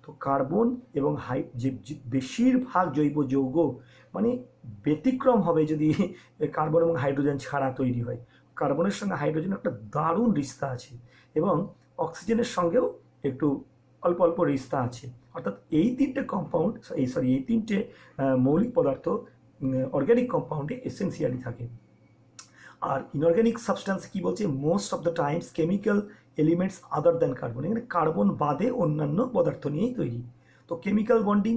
তো কার্বন এবং যে বেশিরভাগ জৈব যৌগ, মানে ব্যতিক্রম হবে যদি কার্বন এবং হাইড্রোজেন ছাড়া তৈরি হয়। কার্বনের সঙ্গে হাইড্রোজেনের একটা দারুণ রিস্তা আছে, এবং অক্সিজেনের সঙ্গেও একটু অল্প অল্প রিস্তা আছে। অর্থাৎ এই তিনটে কম্পাউন্ড, এই তিনটে মৌলিক পদার্থ অর্গ্যানিক কম্পাউন্ডে এসেন্সিয়ালি থাকে। আর ইনঅর্গ্যানিক সাবস্টেন্স কি বলছে? Most of the Times chemical elements other than carbon, এখানে কার্বন বাদে অন্যান্য পদার্থ নিয়েই তৈরি। তো কেমিক্যাল বন্ডিং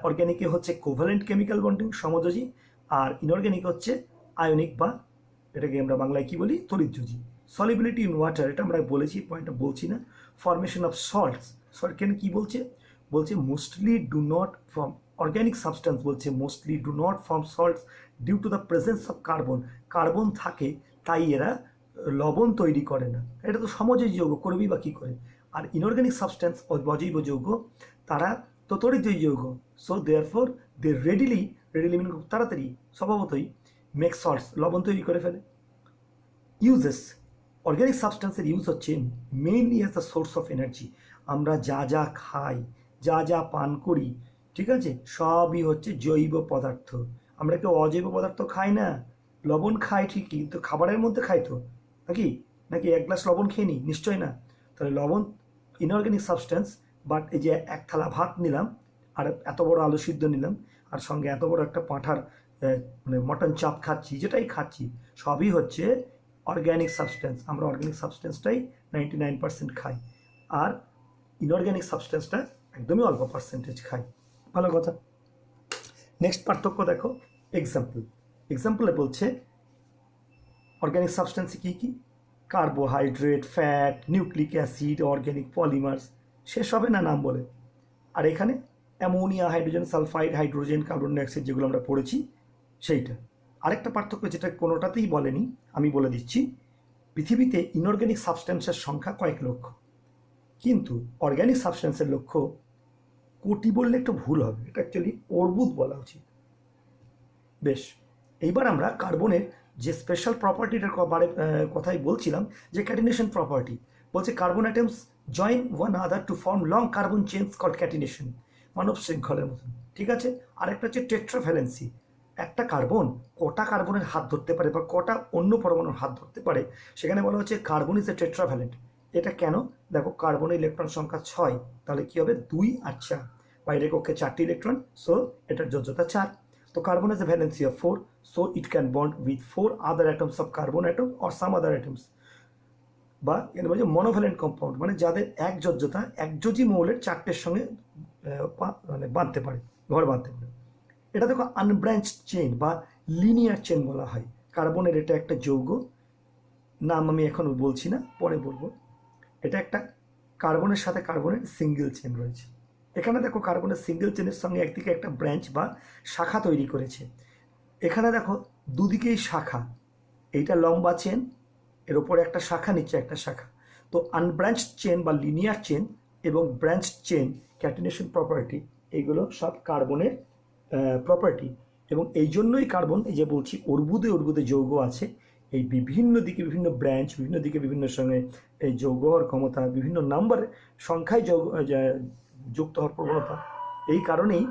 অর্গ্যানিকে হচ্ছে কোভ্যালেন্ট কেমিক্যাল বন্ডিং, সমযোজী, আর ইনঅর্গ্যানিক হচ্ছে আয়নিক, বা এটাকে আমরা বাংলায় কি বলি? তড়িৎযোজী। সলিবিলিটি ইন ওয়াটার, এটা আমরা বলেছি, পয়েন্টটা বলছি না। ফর্মেশন অফ সল্টস, সল্ট কেন কি বলছে? বলছে mostly do not form organic substance, বলছে mostly do not form salts due to the presence of carbon. Carbon থাকে তাই এরা লবণ তৈরি করে না। এটা তো সমজৈব যৌগ, করবেই বা কী করে। আর ইনঅর্গ্যানিক সাবস্টেন্স অজৈব যৌগ তারা তো তড়িৎ যৌগ, সো দেয়ারফর দে রেডিলি মানে খুব তাড়াতাড়ি স্বভাবতই মেক সল্টস, লবণ তৈরি করে ফেলে। ইউজেস, অর্গ্যানিক সাবস্টেন্সের ইউজ হচ্ছে mainly as the source of energy. আমরা যা যা খাই, যা যা পান করি, ঠিক আছে, সবই হচ্ছে জৈব পদার্থ। আমরা কেউ অজৈব পদার্থ খাই না। লবণ খাই ঠিকই, কিন্তু খাবারের মধ্যে খাই তো নাকি, নাকি এক গ্লাস লবণ খেয়ে নিই? নিশ্চয় না। তাহলে লবণ ইনঅর্গ্যানিক সাবস্টেন্স। বাট এই যে এক থালা ভাত নিলাম, আর এত বড় আলু সিদ্ধ নিলাম, আর সঙ্গে এত বড় একটা পাঁঠার মানে মটন চাপ খাচ্ছি, যেটাই খাচ্ছি সবই হচ্ছে অর্গ্যানিক সাবস্টেন্স। আমরা অর্গ্যানিক সাবস্টেন্সটাই 99% খাই, আর ইনঅর্গ্যানিক সাবস্টেন্সটা একদমই অল্প পার্সেন্টেজ খাই। ভালো কথা। নেক্সট পার্থক্য দেখো, এক্সাম্পলে বলছে অর্গ্যানিক সাবস্টেন্সে কী কী? Carbohydrate, fat, nucleic acid, organic polymers, শেষ হবে না নাম বলে। আর এখানে ammonia, hydrogen sulphide, hydrogen, carbon dioxide, যেগুলো আমরা পড়েছি সেইটা। আরেকটা পার্থক্য যেটা কোনোটাতেই বলেনি, আমি বলে দিচ্ছি। পৃথিবীতে ইনঅর্গ্যানিক সাবস্টেন্সের সংখ্যা কয়েক লক্ষ, কিন্তু অর্গ্যানিক সাবস্টেন্সের লক্ষ্য কোটি বললে একটু ভুল হবে, এটা অ্যাকচুয়ালি অর্বুদ বলা উচিত। বেশ, এইবার আমরা কার্বনের যে স্পেশাল প্রপার্টিটার কথাই বলছিলাম, যে ক্যাটিনেশন প্রপার্টি। বলছে carbon atoms join one other to form long carbon chains called catenation, মানব শৃঙ্খলের মতন, ঠিক আছে। আরেকটা হচ্ছে টেট্রাভ্যালেন্সি। একটা কার্বন কটা কার্বনের হাত ধরতে পারে বা কটা অন্য পরমাণুর হাত ধরতে পারে, সেখানে বলা হচ্ছে কার্বন ইজ এ টেট্রাভ্যালেন্ট। এটা কেন? দেখো, কার্বনের ইলেকট্রন সংখ্যা 6, তাহলে কি হবে 2 আর 4, বাইরের কক্ষে 4টি ইলেকট্রন, সো এটার যোজ্যতা 4। তো carbon has a valency of 4, so it can bond with 4 other atoms of carbon atom or some other atoms, বা এর বলছে মনোভ্যালেন্ট কম্পাউন্ড, মানে যাদের এক যোজ্যতা একযোজী মৌলের 4টের সঙ্গে মানে বাঁধতে পারে, ঘর বাঁধতে পারে। এটা দেখো আনব্রাঞ্চড চেইন বা লিনিয়ার চেইন বলা হয়। কার্বনের এটা একটা যৌগ, নাম আমি এখন বলছি না, পরে বলবো। এটা একটা কার্বনের সাথে কার্বনের সিঙ্গেল চেইন রয়েছে। এখানে দেখো কার্বনের সিঙ্গেল চেনের সঙ্গে একদিকে একটা ব্রাঞ্চ বা শাখা তৈরি করেছে। এখানে দেখো দুদিকেই শাখা, এইটা লম্বা চেন, এর ওপরে একটা শাখা, নিচে একটা শাখা। তো আনব্রাঞ্চড চেন বা লিনিয়ার চেন এবং ব্রাঞ্চড চেন, ক্যাটিনেশন প্রপার্টি, এগুলো সব কার্বনের প্রপার্টি। এবং এই জন্যই কার্বন, এই যে বলছি অর্বুদে যৌগ আছে, এই বিভিন্ন দিকে বিভিন্ন ব্রাঞ্চ, বিভিন্ন দিকে বিভিন্ন সঙ্গে এই যৌগ হওয়ার ক্ষমতা, বিভিন্ন নাম্বারের সংখ্যায় যুক্ত হওয়ার প্রবণতা, এই কারণেই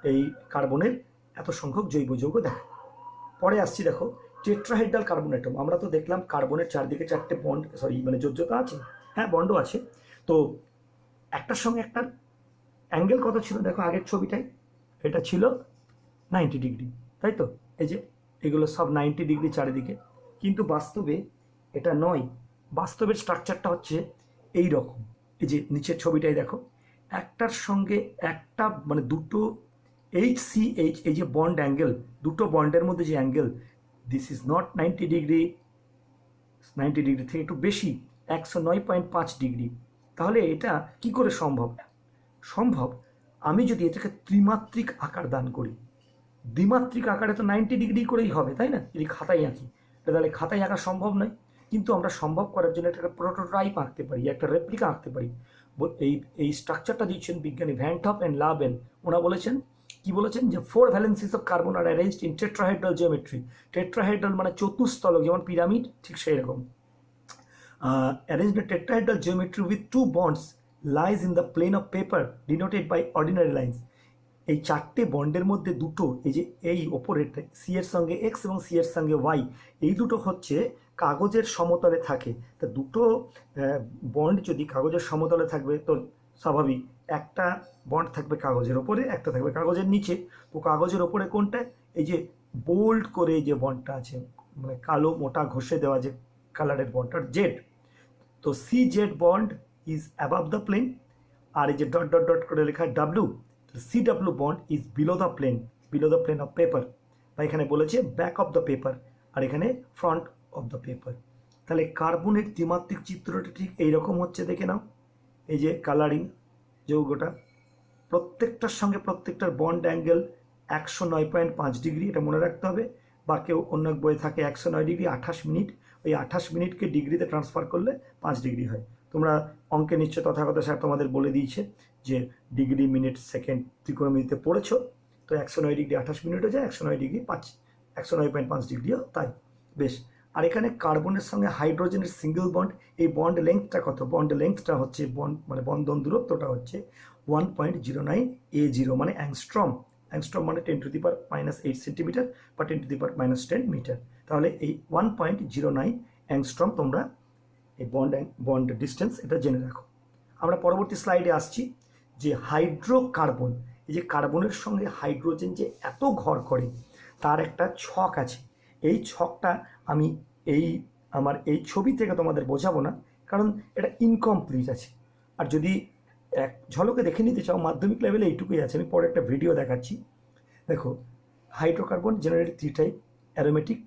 এই কার্বনের এত সংখ্যক জৈব যৌগ দেখা। পরে আসছি, দেখো টেট্রাহেড্রাল কার্বন অ্যাটম। আমরা তো দেখলাম কার্বনের চারদিকে 4টে বন্ড, মানে যোজ্যতা আছে, হ্যাঁ বন্ডও আছে। তো একটার সঙ্গে একটার অ্যাঙ্গেল কত ছিল দেখো আগের ছবিটায়, এটা ছিল 90 ডিগ্রি, তাই তো। এই যে এগুলো সব 90 ডিগ্রি চারিদিকে, কিন্তু বাস্তবে এটা নয়। বাস্তবের স্ট্রাকচারটা হচ্ছে এই রকম। এই যে নিচের ছবিটাই দেখো, একটার সঙ্গে একটা, মানে দুটো HCH, এই যে বন্ড অ্যাঙ্গেল, দুটো বন্ডের মধ্যে যে angle, this is not 90 degree, 90 degree থেকে একটু বেশি, 109.5 ডিগ্রি। তাহলে এটা কি করে সম্ভব? আমি যদি এটাকে ত্রিমাত্রিক আকার দান করি, দ্বিমাত্রিক আকারে তো 90 ডিগ্রি করেই হবে, তাই না? যদি খাতায় আঁকি, তাহলে খাতায় আঁকা সম্ভব নয়। কিন্তু আমরা সম্ভব করার জন্য একটা প্রোটোটাইপ আঁকতে পারি, একটা রেপ্লিকা আঁকতে পারি। এই স্ট্রাকচারটা দিচ্ছেন বিজ্ঞানী ভ্যান টপ অ্যান্ড লাবেন। ওরা বলেছেন, কি বলেছেন, যে 4 valencies of carbon are arranged in tetrahedral geometry. Tetrahedral মানে চতুস্তলক, যেমন পিরামিড, ঠিক সেই রকম। Arranged in tetrahedral geometry with 2 bonds lies in the plane of paper denoted by ordinary lines. এই 4টে বন্ডের মধ্যে দুটো, এই যে এই ওপরেরটা সি এর সঙ্গে এক্স এবং সি এর সঙ্গে ওয়াই, এই দুটো হচ্ছে কাগজের সমতলে থাকে। তা দুটো বন্ড যদি কাগজের সমতলে থাকবে, তো স্বাভাবিক একটা বন্ড থাকবে কাগজের ওপরে, একটা থাকবে কাগজের নিচে। তো কাগজের ওপরে কোনটা? এই যে বোল্ড করে যে বন্ডটা আছে, মানে কালো মোটা ঘষে দেওয়া যে কালারের বন্ডটা, জেড। তো C Z bond is above the plane, আর এই যে ডট ডট ডট করে লেখা W, CW bond is below the plane of paper, বা এখানে বলেছে ব্যাক অফ দ্য পেপার, আর এখানে ফ্রন্ট অফ দ্য পেপার। তাহলে কার্বনের ত্রিমাত্রিক চিত্রটা ঠিক এইরকম হচ্ছে, দেখে নাও। এই যে কালারিং যৌগটা, প্রত্যেকটার সঙ্গে প্রত্যেকটার বন্ড অ্যাঙ্গেল 109.5 ডিগ্রি, এটা মনে রাখতে হবে। বা কেউ অন্য এক বইয়ে থাকে 109 ডিগ্রি 28 মিনিট, ওই 28 মিনিটকে ডিগ্রিতে ট্রান্সফার করলে 5 ডিগ্রি হয়। তোমরা অঙ্কে নিশ্চয় তথাগত স্যার তোমাদের বলে দিয়েছে যে ডিগ্রি, মিনিট, সেকেন্ড ত্রিকোণমিতিতে পড়েছো, তো 109 ডিগ্রি 28 মিনিট হয়ে যায় 109 ডিগ্রি 109.5 ডিগ্রিও তাই। বেশ। আর এখানে কার্বনের সঙ্গে হাইড্রোজেনের সিঙ্গেল বন্ড, এই বন্ড লেংথটা কত? বন্ড লেংথটা হচ্ছে মানে বন্ধন দূরত্বটা হচ্ছে 1.09 A0 মানে অ্যাংস্ট্রম। অ্যাংস্ট্রম মানে 10⁻⁻8 সেন্টিমিটার বা 10⁻10 মিটার। তাহলে এই 1.09 অ্যাংস্ট্রম তোমরা এই বন্ড ডিস্টেন্স এটা জেনে রাখো। আমরা পরবর্তী স্লাইডে আসছি যে হাইড্রোকার্বন, এই যে কার্বনের সঙ্গে হাইড্রোজেন যে এত ঘর করে তার একটা ছক আছে। এই ছকটা আমি আমার এই ছবি থেকে তোমাদের বোঝাবো না, কারণ এটা ইনকমপ্লিট আছে। আর যদি এক ঝলকে দেখে নিতে চাও মাধ্যমিক লেভেলে এইটুকুই আছে, আমি পরে একটা ভিডিও দেখাচ্ছি। দেখো, hydrocarbon generally 3 type: aromatic,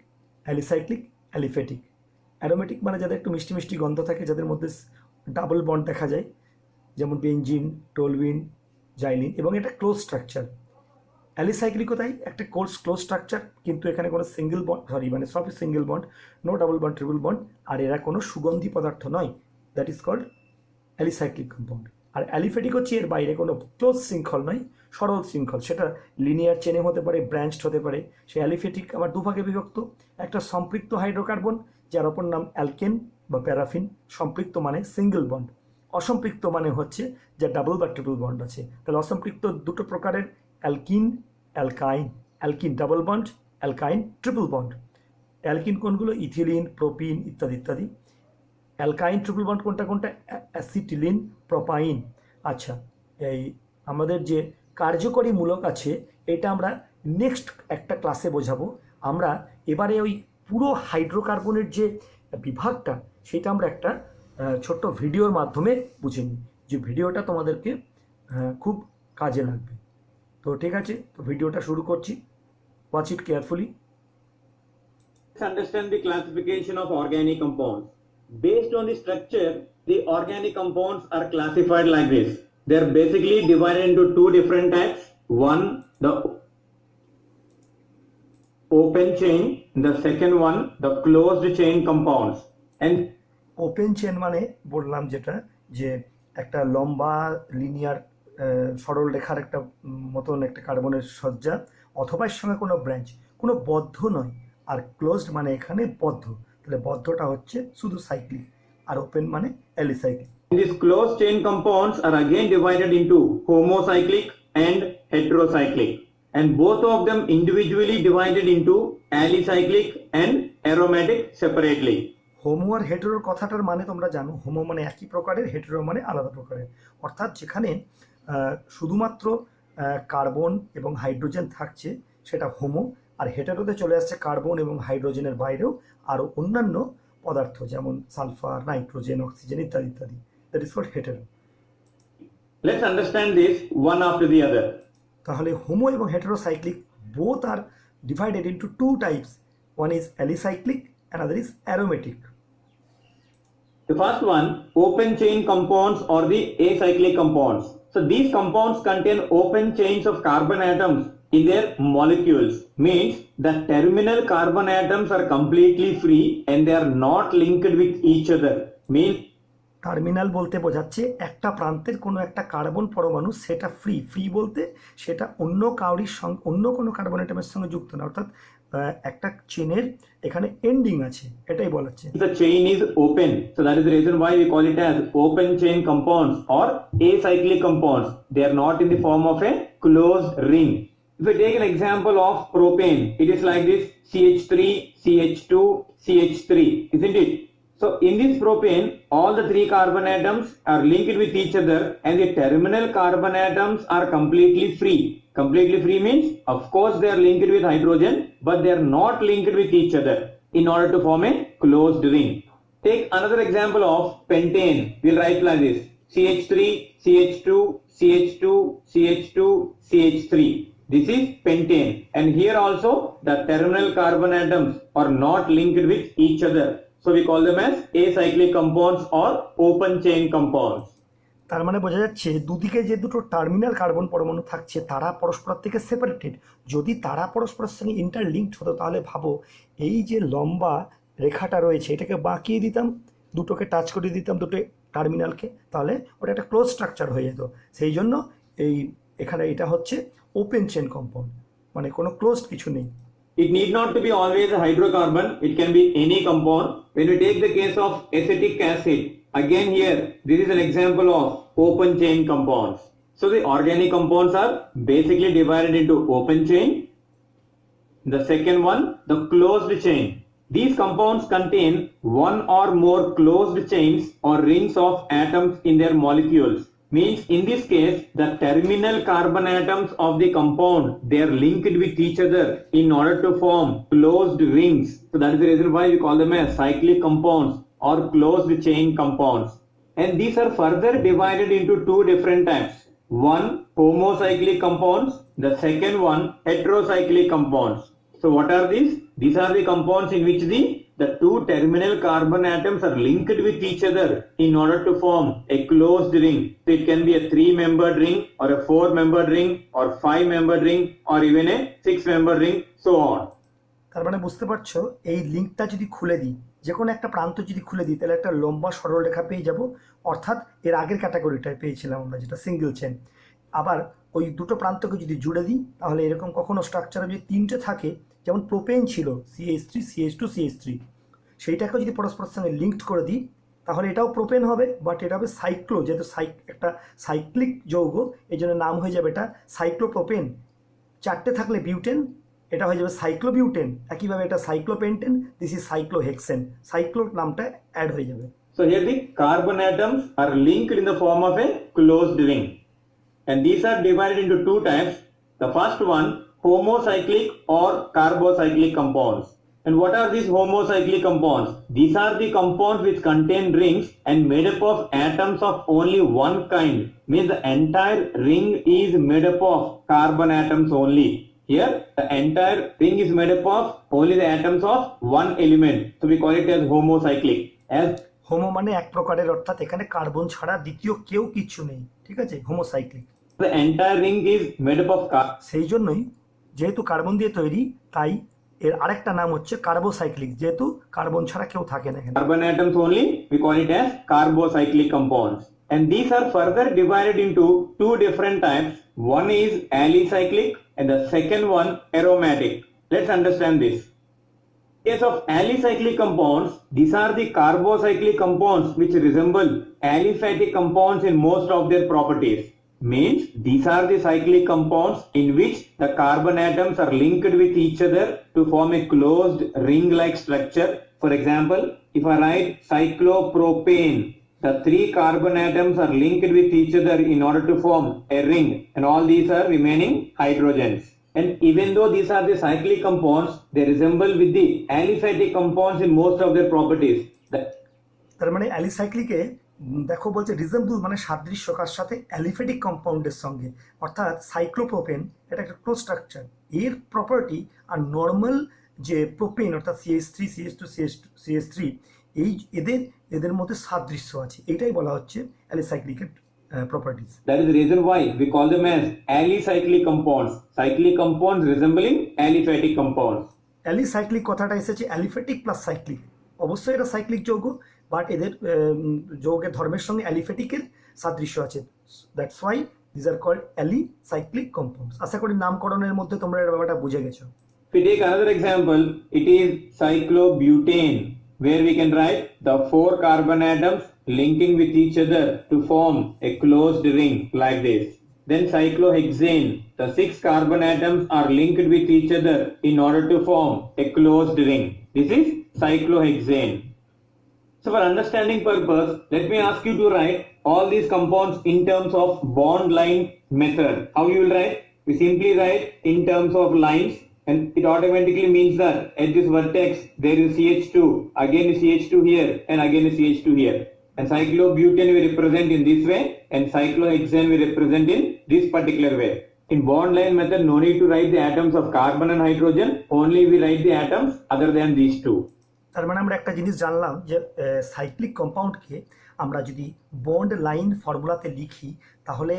alicyclic, aliphatic. Aromatic মানে যাদের একটু মিষ্টি মিষ্টি গন্ধ থাকে, যাদের মধ্যে ডাবল বন্ড দেখা যায়, যেমন বেনজিন, টলুইন, জাইলিন, এবং এটা ক্লোজ স্ট্রাকচার। অ্যালিসাইক্লিকও তাই, একটা ক্লোজ স্ট্রাকচার, কিন্তু এখানে কোনো সিঙ্গেল বন্ড, মানে সবই single bond, no double bond, triple bond, আর এরা কোনো সুগন্ধি পদার্থ নয়, that is called alicyclic compound. আর অ্যালিফেটিক হচ্ছে এর বাইরে কোনো ক্লোজ শৃঙ্খল নয়, সরল শৃঙ্খল, সেটা লিনিয়ার চেনে হতে পারে, ব্রাঞ্চড হতে পারে। সেই অ্যালিফেটিক আবার দুভাগে বিভক্ত: একটা সম্পৃক্ত হাইড্রোকার্বন যার অপর নাম অ্যালকেন বা প্যারাফিন, সম্পৃক্ত মানে সিঙ্গেল বন্ড, অসম্পৃক্ত মানে হচ্ছে যা ডাবল বা ট্রিপল বন্ড আছে। তাহলে অসম্পৃক্ত দুটো প্রকারের: alkyne, অ্যালকাইন। Alkyne double bond, অ্যালকাইন triple bond. Alkyne কোনগুলো? ইথিলিন, প্রোপিন ইত্যাদি ইত্যাদি। অ্যালকাইন ট্রিপল বন্ড কোনটা কোনটা? Acetylene, propyne. আচ্ছা, এই আমাদের যে কার্যকরী মূলক আছে এটা আমরা নেক্সট একটা ক্লাসে বোঝাবো। আমরা এবারে ওই পুরো হাইড্রোকার্বনের যে বিভাগটা সেটা আমরা একটা ছোট্ট ভিডিওর মাধ্যমে বুঝে নিই, যে ভিডিওটা তোমাদেরকে খুব কাজে লাগবে। তো ঠিক আছে, তো ভিডিওটা শুরু করছি, watch it carefully. Let's understand the classification of organic compounds. Based on the structure, the organic compounds are classified like this. They are basically divided into two different types. One, the open chain, the second one, the closed chain compounds. And open chain মানে বললাম যেটা, যে একটা লম্বা linear সরল রেখার একটা মতন একটা কার্বনের সজ্জা, অথবা এর সঙ্গে কোনো ব্রাঞ্চ, কোনো বদ্ধ নয়। আর ক্লোজড মানে এখানে বদ্ধ, তাহলে বদ্ধটা হচ্ছে শুধু সাইক্লিক, আর ওপেন মানে alicyclic. these closed chain compounds are again divided into homocyclic and heterocyclic, and both of them individually divided into alicyclic and aromatic separately. Homo আর হেটেরোর কথাটার মানে তোমরা জানো, হোমো মানে একই প্রকারের, হেটেরো মানে আলাদা প্রকারের। অর্থাৎ যেখানে শুধুমাত্র কার্বন এবং হাইড্রোজেন থাকছে সেটা হোমো, আর হেটেরোতে চলে আসছে কার্বন এবং হাইড্রোজেনের বাইরেও আরও অন্যান্য পদার্থ, যেমন সালফার, নাইট্রোজেন, অক্সিজেন ইত্যাদি ইত্যাদি। That is called hetero. Let's understand this one after the other. তাহলে হোমো এবং heterocyclic both are divided into two types. One is alicyclic, another is aromatic. The first one, open chain compounds or the acyclic compounds. So these compounds contain open chains of carbon atoms in their molecules, means the terminal carbon atoms are completely free and they are not linked with each other. Means terminal বলতে বোঝাচ্ছে একটা প্রান্তের কোনো একটা carbon পরমাণু সেটা free, free বলতে সেটা অন্য কাউরির সঙ্গে, অন্য কোনো কার্বন অ্যাটমের সঙ্গে যুক্ত না, অর্থাৎ একটা চেনের এখানে এন্ডিং আছে, এটাই বলাচ্ছে। the chain is open, so that is the reason why we call it as open chain compounds or acyclic compounds. They are not in the form of a closed ring. If we take an example of propane, it is like this: CH3, CH2, CH3, isn't it? So in this propane, all the three carbon atoms are linked with each other and the terminal carbon atoms are completely free. Completely free means, of course, they are linked with hydrogen, but they are not linked with each other in order to form a closed ring. Take another example of pentane. We'll write like this: CH3, CH2, CH2, CH2, CH3. This is pentane. And here also the terminal carbon atoms are not linked with each other. So we call them as acyclic compounds or open chain compounds. তার মানে বোঝা যাচ্ছে দুদিকে যে দুটো terminal carbon পরমাণু থাকছে তারা পরস্পর থেকে সেপারেটেড। যদি তারা পরস্পরের সঙ্গে ইন্টারলিঙ্কড হতো তাহলে ভাবো এই যে লম্বা রেখাটা রয়েছে এটাকে বাঁকিয়ে দিতাম, দুটোকে টাচ করে দিতাম দুটো টার্মিনালকে, তাহলে ওটা একটা ক্লোজ স্ট্রাকচার হয়ে যেত। সেই জন্য এখানে এটা হচ্ছে ওপেন চেন কম্পাউন্ড, মানে কোনো ক্লোজড কিছু নেই। It need not to be always a hydrocarbon, it can be any compound. When we take the case of acetic acid, again here, this is an example of open chain compounds. So the organic compounds are basically divided into open chain. The second one, the closed chain. These compounds contain one or more closed chains or rings of atoms in their molecules. Means in this case, the terminal carbon atoms of the compound, they are linked with each other in order to form closed rings. So that is the reason why we call them as cyclic compounds or closed chain compounds. And these are further divided into two different types. One, homocyclic compounds. The second one, heterocyclic compounds. So what are these? These are the compounds in which the two terminal carbon atoms are linked with each other in order to form a closed ring. So it can be a 3-membered ring or a 4-membered ring or 5-membered ring or even a 6-membered ring, so on. তার মানে বুঝতে পারছো এই লিঙ্কটা যদি খুলে দিই, যে কোনো একটা প্রান্ত যদি খুলে দিই তাহলে একটা লম্বা সরল রেখা পেয়ে যাব, অর্থাৎ এর আগের ক্যাটাগরিটায় পেয়েছিলাম আমরা যেটা সিঙ্গেল চেন। আবার ওই দুটো প্রান্তকে যদি জুড়ে দিই তাহলে এরকম কখনো স্ট্রাকচারে যদি তিনটে থাকে, যেমন প্রোপেন ছিল CH3 CH2 CH3, সেইটাকে যদি পরস্পরের সঙ্গে লিঙ্কড করে দিই তাহলে এটাও প্রোপেন হবে, বাট এটা হবে সাইক্লো, যেহেতু একটা সাইক্লিক যৌগ এই জন্য নাম হয়ে যাবে এটা সাইক্লোপ্রোপেন। চারটে থাকলে বিউটেন, এটা হয়ে যাবে সাইক্লোবিউটেন। একইভাবে এটা cyclopentane, this is cyclohexane, cyclo নামটা অ্যাড হয়ে যাবে। So here the carbon atoms are linked in the form of a closed ring. And these are divided into two types. The first one, homocyclic or carbocyclic compounds. And what are these homocyclic compounds? These are the compounds which contain rings and made up of atoms of only one kind. Means the entire ring is made up of carbon atoms only. Here, the entire ring is made up of only the atoms of one element. So we call it as homocyclic. As Homo মানে এক প্রকারের, অর্থাৎ এখানে carbon ছাড়া দ্বিতীয় কেউ কিছু নেই, ঠিক আছে, হোমোসাইক্লিক। the entire ring is made up of carbon. সেই জন্যই যেহেতু কার্বন দিয়ে তৈরি তাই এর আরেকটা নাম হচ্ছে কার্বোসাইক্লিক, যেহেতু কার্বন ছাড়া কেউ থাকে না এখানে। Carbon atoms only, we call it as carbocyclic compounds. And these are further divided into two different types. One is alicyclic and the second one aromatic. Let's understand this. In case of alicyclic compounds, these are the carbocyclic compounds which resemble aliphatic compounds in most of their properties. Means these are the cyclic compounds in which the carbon atoms are linked with each other to form a closed ring-like structure. For example, if I write cyclopropane, the three carbon atoms are linked with each other in order to form a ring, and all these are remaining hydrogens. And even though these are the cyclic compounds, they resemble with the aliphatic compounds in most of their properties. তার মানে অ্যালিসাইক্লিকে দেখো বলছে resemble মানে সাদৃশ্য কার সাথে, aliphatic কম্পাউন্ডের সঙ্গে, অর্থাৎ cyclopropane এটা একটা ক্লোজ স্ট্রাকচার, এর প্রপার্টি আর নর্মাল যে প্রোপেন অর্থাৎ CH3 CH2 CH3 এই এদের মধ্যে সাদৃশ্য আছে, এটাই বলা হচ্ছে অ্যালিসাইক্লিকের properties. That is the reason why we call them as alicyclic compounds. Cyclic compounds resembling aliphatic compounds. Alicyclic কথাটা এসেছে অ্যালিফেটিক প্লাস সাইক্লিক, অবশ্যই এটা সাইক্লিক যৌগ, বাট এদের যৌগের ধর্মের সঙ্গে অ্যালিফেটিকের সাদৃশ্য আছে, that's why this are called alicyclic compounds. আশা করি নামকরণের মধ্যে তোমরা এর ব্যাপারটা বুঝে গেছো। If we take another example, it is cyclobutane, where we can write the 4 carbon atoms linking with each other to form a closed ring like this. Then cyclohexane, the 6 carbon atoms are linked with each other in order to form a closed ring. This is cyclohexane. So for understanding purpose, let me ask you to write all these compounds in terms of bond line method. How you will write? We simply write in terms of lines, and it automatically means that at this vertex there is CH2, again is CH2 here, and again is CH2 here. And cyclobutane we represent in this way, and cyclohexane we represent in this particular way. In bond line method, no need to write the atoms of carbon and hydrogen, only we write the atoms other than these two. তার মানে আমরা একটা জিনিস জানলাম যে cyclic কম্পাউন্ডকে আমরা যদি bond line ফর্মুলাতে লিখি তাহলে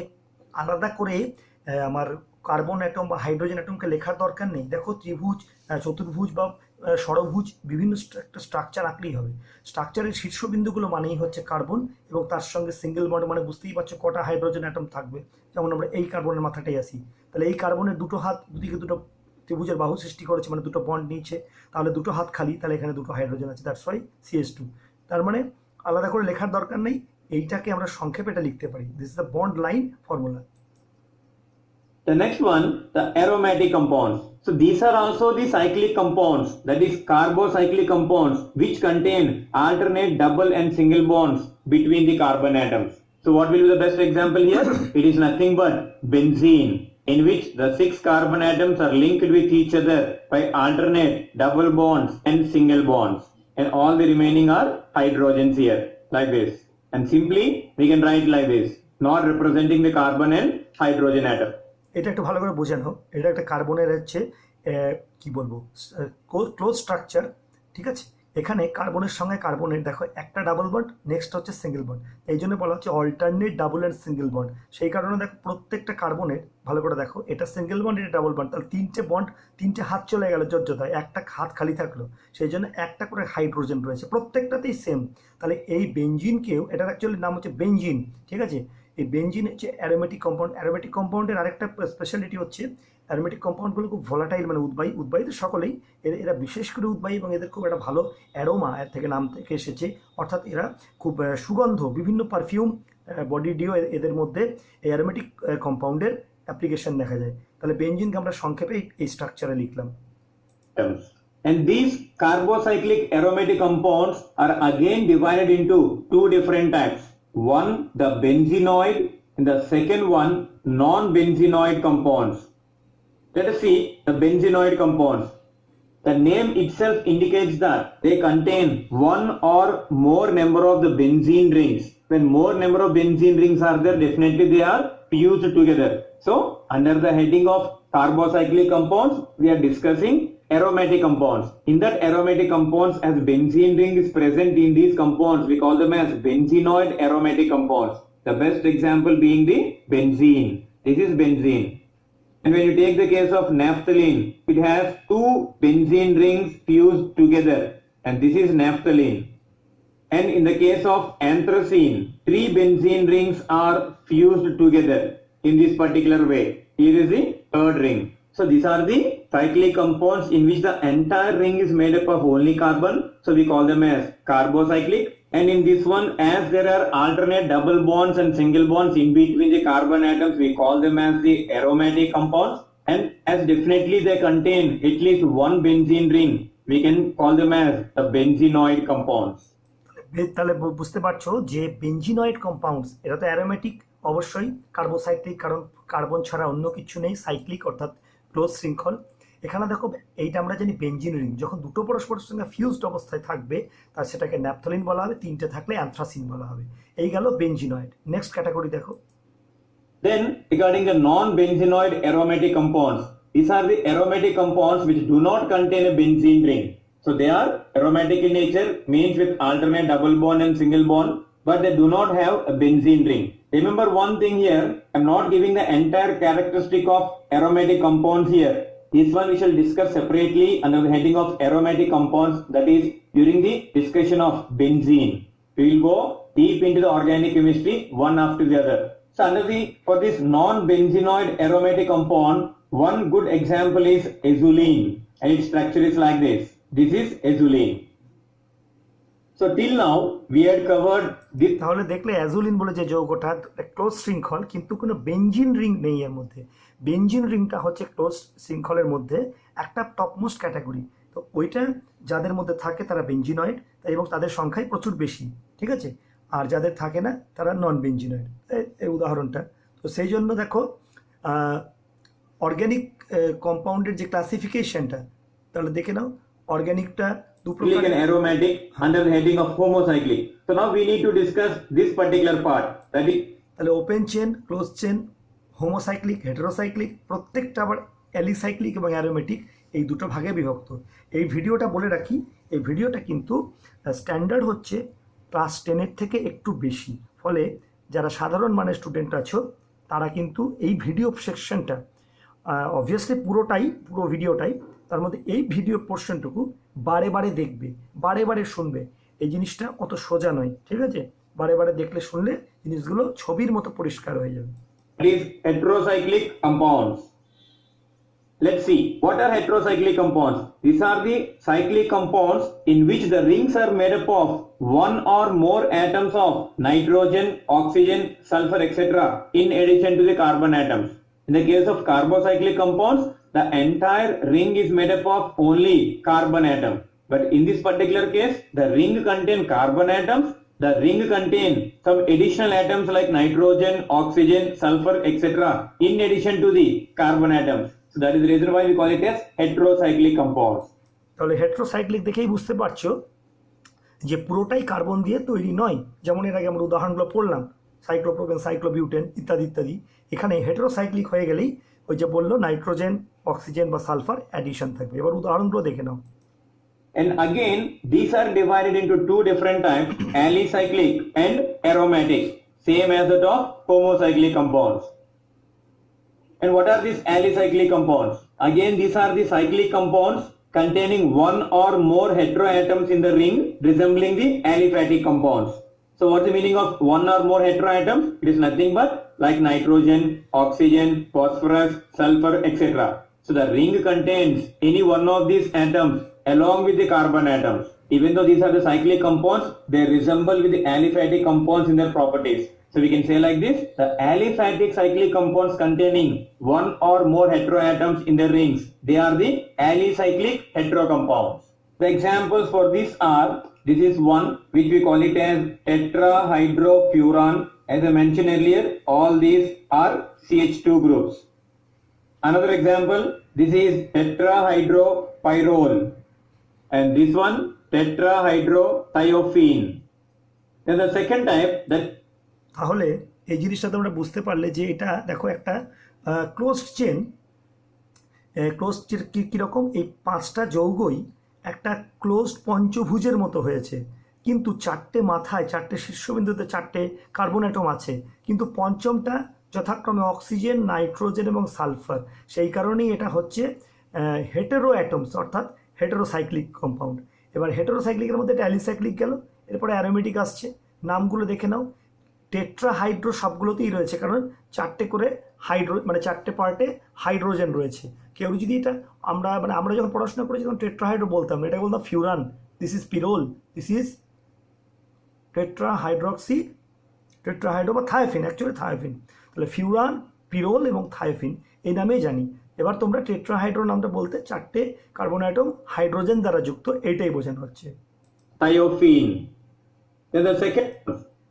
আলাদা করে আমার কার্বন অ্যাটম বা হাইড্রোজেন অ্যাটমকে লেখার দরকার নেই। দেখো ত্রিভুজ, চতুর্ভুজ বা ষড়ভুজ বিভিন্ন একটা স্ট্রাকচার আঁকলেই হবে। স্ট্রাকচারের শীর্ষবিন্দুগুলো মানেই হচ্ছে কার্বন এবং তার সঙ্গে সিঙ্গেল বন্ড, মানে বুঝতেই পারছো কটা হাইড্রোজেন অ্যাটম থাকবে। যেমন আমরা এই কার্বনের মাথাটাই আসি, তাহলে এই কার্বনের দুটো হাত দুদিকে দুটো ত্রিভুজের বাহু সৃষ্টি করেছে, মানে দুটো বন্ড নিয়েছে, তাহলে দুটো হাত খালি, তাহলে এখানে দুটো হাইড্রোজেন আছে, দ্যাটস ওয়াই CH2। তার মানে আলাদা করে লেখার দরকার নেই, এইটাকে আমরা সংক্ষেপে এটা লিখতে পারি, this is the bond line formula. The next one, the aromatic compounds. So these are also the cyclic compounds, that is carbocyclic compounds, which contain alternate double and single bonds between the carbon atoms. So what will be the best example here? It is nothing but benzene, in which the 6 carbon atoms are linked with each other by alternate double bonds and single bonds, and all the remaining are hydrogens here, like this. And simply we can write like this, not representing the carbon and hydrogen atom. এটা একটু ভালো করে বোঝানো, এটা একটা কার্বনের হচ্ছে কি বলবো ক্লোজ স্ট্রাকচার, ঠিক আছে। এখানে কার্বনের সঙ্গে কার্বনের দেখো একটা ডাবল বন্ড, নেক্সট হচ্ছে সিঙ্গেল বন্ড, এই জন্য বলা হচ্ছে alternate double and single bond. সেই কারণে দেখো প্রত্যেকটা কার্বনের ভালো করে দেখো, এটা সিঙ্গেল বন্ড, এটা ডাবল বন্ড, তাহলে তিনটে বন্ড, তিনটে হাত চলে গেল যোজ্যতায়, একটা হাত খালি থাকলো, সেই জন্য একটা করে হাইড্রোজেন রয়েছে, প্রত্যেকটাতেই সেম। তাহলে এই বেঞ্জিনকেও, এটার অ্যাকচুয়ালি নাম হচ্ছে বেঞ্জিন, ঠিক আছে। এই বেঞ্জিন হচ্ছে অ্যারোমেটিক কম্পাউন্ড। অ্যারোমেটিক কম্পাউন্ডের আরেকটা স্পেশালিটি হচ্ছে অ্যারোমেটিক কম্পাউন্ডগুলো খুব ভলাটাইল, মানে উদ্বায়ী, উদ্বায়ী তো সকলেই, এরা বিশেষ করে উদ্বায়ী এবং এদের খুব একটা ভালো অ্যারোমা এর থেকে নাম থেকে এসেছে, অর্থাৎ এরা খুব সুগন্ধ, বিভিন্ন পারফিউম, বডি ডিও এদের মধ্যে এই অ্যারোমেটিক কম্পাউন্ডের অ্যাপ্লিকেশন দেখা যায়। তাহলে বেঞ্জিনকে আমরা সংক্ষেপে এই স্ট্রাকচারে লিখলাম। And these carbocyclic aromatic compounds are again divided into two different types. One, the benzenoid, and the second one, non-benzenoid compounds. Let us see the benzenoid compounds. The name itself indicates that they contain one or more number of the benzene rings. When more number of benzene rings are there, definitely they are fused together. So, under the heading of carbocyclic compounds, we are discussing aromatic compounds. In that aromatic compounds, as benzene ring is present in these compounds, we call them as benzenoid aromatic compounds. The best example being the benzene. This is benzene. And when you take the case of naphthalene, it has two benzene rings fused together, and this is naphthalene. And in the case of anthracene, 3 benzene rings are fused together in this particular way. Here is the third ring. So these are the cyclic compounds in which the entire ring is made up of only carbon. So we call them as carbocyclic. And in this one, as there are alternate double bonds and single bonds in between the carbon atoms, we call them as the aromatic compounds. And as definitely they contain at least one benzene ring, we can call them as the benzenoid compounds. তাহলে বুঝতে পারছো যে বেঞ্জিনয়েড compounds, এটা তো aromatic, অবশ্যই carbocyclic, কারণ carbon ছাড়া অন্য কিছু নেই, সাইক্লিক অর্থাৎ ক্লোজ শৃঙ্খল। এখানে দেখো এইটা আমরা জানি বেঞ্জিন রিং, যখন দুটো পরস্পরের সঙ্গে ফিউজড অবস্থায় থাকবে তার সেটাকে ন্যাপথলিন বলা হবে, তিনটে থাকলে অ্যান্থ্রাসিন বলা হবে। এই গেল বেঞ্জিনয়েড। নেক্সট ক্যাটাগরি দেখো। Then regarding the non-benzenoid aromatic compounds, these are the aromatic compounds which do not contain a benzene ring. So they are aromatic in nature, means with alternate double bond and single bond, but they do not have a benzene ring. Remember one thing here, I am not giving the entire characteristic of aromatic compounds here. This one we shall discuss separately under the heading of aromatic compounds, that is during the discussion of benzene. We will go deep into the organic chemistry one after the other. So for this non-benzenoid aromatic compound, one good example is azulene, and its structure is like this. This is azulene. So till now we had covered this. তাহলে দেখলে অ্যাজুলিন বলে যে যৌগটা close শৃঙ্খল, কিন্তু কোনো benzene ring নেই এর মধ্যে। বেঞ্জিন রিংটা হচ্ছে ক্লোজ শৃঙ্খলের মধ্যে একটা টপমোস্ট ক্যাটাগরি। তো ওইটা যাদের মধ্যে থাকে তারা বেঞ্জিনয়েড, এবং তাদের সংখ্যাই প্রচুর বেশি, ঠিক আছে। আর যাদের থাকে না তারা নন বেঞ্জিনয়েড, এই উদাহরণটা। তো সেই জন্য দেখো অর্গ্যানিক কম্পাউন্ডের যে ক্লাসিফিকেশনটা, তাহলে দেখে নাও অর্গ্যানিকটা Cyclic and aromatic under the heading of homocyclic. So now we need to discuss this particular part. That is, তাহলে open chain, close chain, homocyclic, heterocyclic, প্রত্যেকটা আবার অ্যালিসাইক্লিক এবং অ্যারোমেটিক, এই দুটো ভাগে বিভক্ত। এই ভিডিওটা বলে রাখি, এই ভিডিওটা কিন্তু স্ট্যান্ডার্ড হচ্ছে ক্লাস 10-এর থেকে একটু বেশি। ফলে যারা সাধারণ মানের স্টুডেন্ট আছো তারা কিন্তু এই ভিডিও সেকশনটা অবভিয়াসলি পুরো ভিডিওটাই, তার মধ্যে এই ভিডিও পোর্শনটুকু বারে বারে দেখবে, বারে বারে শুনবে। এই জিনিসটা অত সোজা নয়, ঠিক আছে? বারে বারে দেখলে শুনলে জিনিসগুলো ছবির মতো পরিষ্কার হয়ে যাবে। Is heterocyclic compounds. Let's see, what are heterocyclic compounds? These are the cyclic compounds in which the rings are made up of one or more atoms of nitrogen, oxygen, sulfur, etc. in addition to the carbon atoms. In the case of carbocyclic compounds, the entire ring is made up of only carbon atom. But in this particular case, the ring contains carbon atoms. The ring contains some additional atoms like nitrogen, oxygen, sulfur, etc. in addition to the carbon atoms. So that is the reason why we call it as heterocyclic compounds. তাহলে heterocyclic দেখেই বুঝতে পারছো যে পুরোটাই carbon দিয়ে তৈরি নয়। যেমন এর আগে আমরা উদাহরণগুলো পড়লাম, সাইক্লোপ্রোপেন, সাইক্লোবিউটেন ইত্যাদি ইত্যাদি। এখানে হেটেরোসাইক্লিক হয়ে গেলেই ওই যে বললো নাইট্রোজেন, অক্সিজেন বা সালফার অ্যাডিশন থাকবে। এবার উদাহরণগুলো দেখে নাও। And again, these are divided into two different types, alicyclic and aromatic, same as that of homocyclic compounds. And what are these alicyclic compounds? Again, these are the cyclic compounds containing one or more heteroatoms in the ring, resembling the aliphatic compounds. So what's the meaning of one or more heteroatoms? It is nothing but like nitrogen, oxygen, phosphorus, sulfur, etc. So the ring contains any one of these atoms along with the carbon atoms. Even though these are the cyclic compounds, they resemble with the aliphatic compounds in their properties. So we can say like this, the aliphatic cyclic compounds containing one or more heteroatoms in their rings, they are the alicyclic heterocompounds. The examples for this are, this is one which we call it as tetrahydrofuran. As I mentioned earlier, all these are CH2 groups. Another example, this is tetrahydropyrrole. And this one, tetrahydrothiophene. Then the second type, that তাহলে এই জিনিসটা তোমরা বুঝতে পারলে যে এটা দেখো একটা ক্লোজড চেন। ক্লোজড চেন কীরকম, এই 5টা যৌগই একটা ক্লোজড পঞ্চভুজের মতো হয়েছে, কিন্তু 4টে মাথায়, 4টে শীর্ষবিন্দুতে 4টে কার্বন অ্যাটম আছে, কিন্তু পঞ্চমটা যথাক্রমে অক্সিজেন, নাইট্রোজেন এবং সালফার। সেই কারণেই এটা হচ্ছে হেটেরো অ্যাটমস, অর্থাৎ হেটেরোসাইক্লিক কম্পাউন্ড। এবার হেটেরোসাইক্লিকের মধ্যে এটা অ্যালিসাইক্লিক গেল, এরপরে অ্যারোমেটিক আসছে। নামগুলো দেখে নাও, টেট্রাহাইড্রো সবগুলোতেই রয়েছে, কারণ 4টে করে মানে 4টে পার্টে হাইড্রোজেন রয়েছে। কেউ যদি এটা আমরা যখন পড়াশোনা করেছি তখন টেট্রাহাইড্রো বলতাম, এটা বলতাম furan, this is pyrrole, this is tetrahydro বা থায়োফিন, অ্যাকচুয়ালি থায়োফিন। তাহলে ফিউরান, পিরোল এবং থায়োফিন এই নামেই জানি। এবার তোমরা টেট্রাহাইড্রো নামটা বলতে 4টে কার্বন অ্যাটম হাইড্রোজেন দ্বারা যুক্ত, এইটাই বোঝানো হচ্ছে। thiophene. Then the second,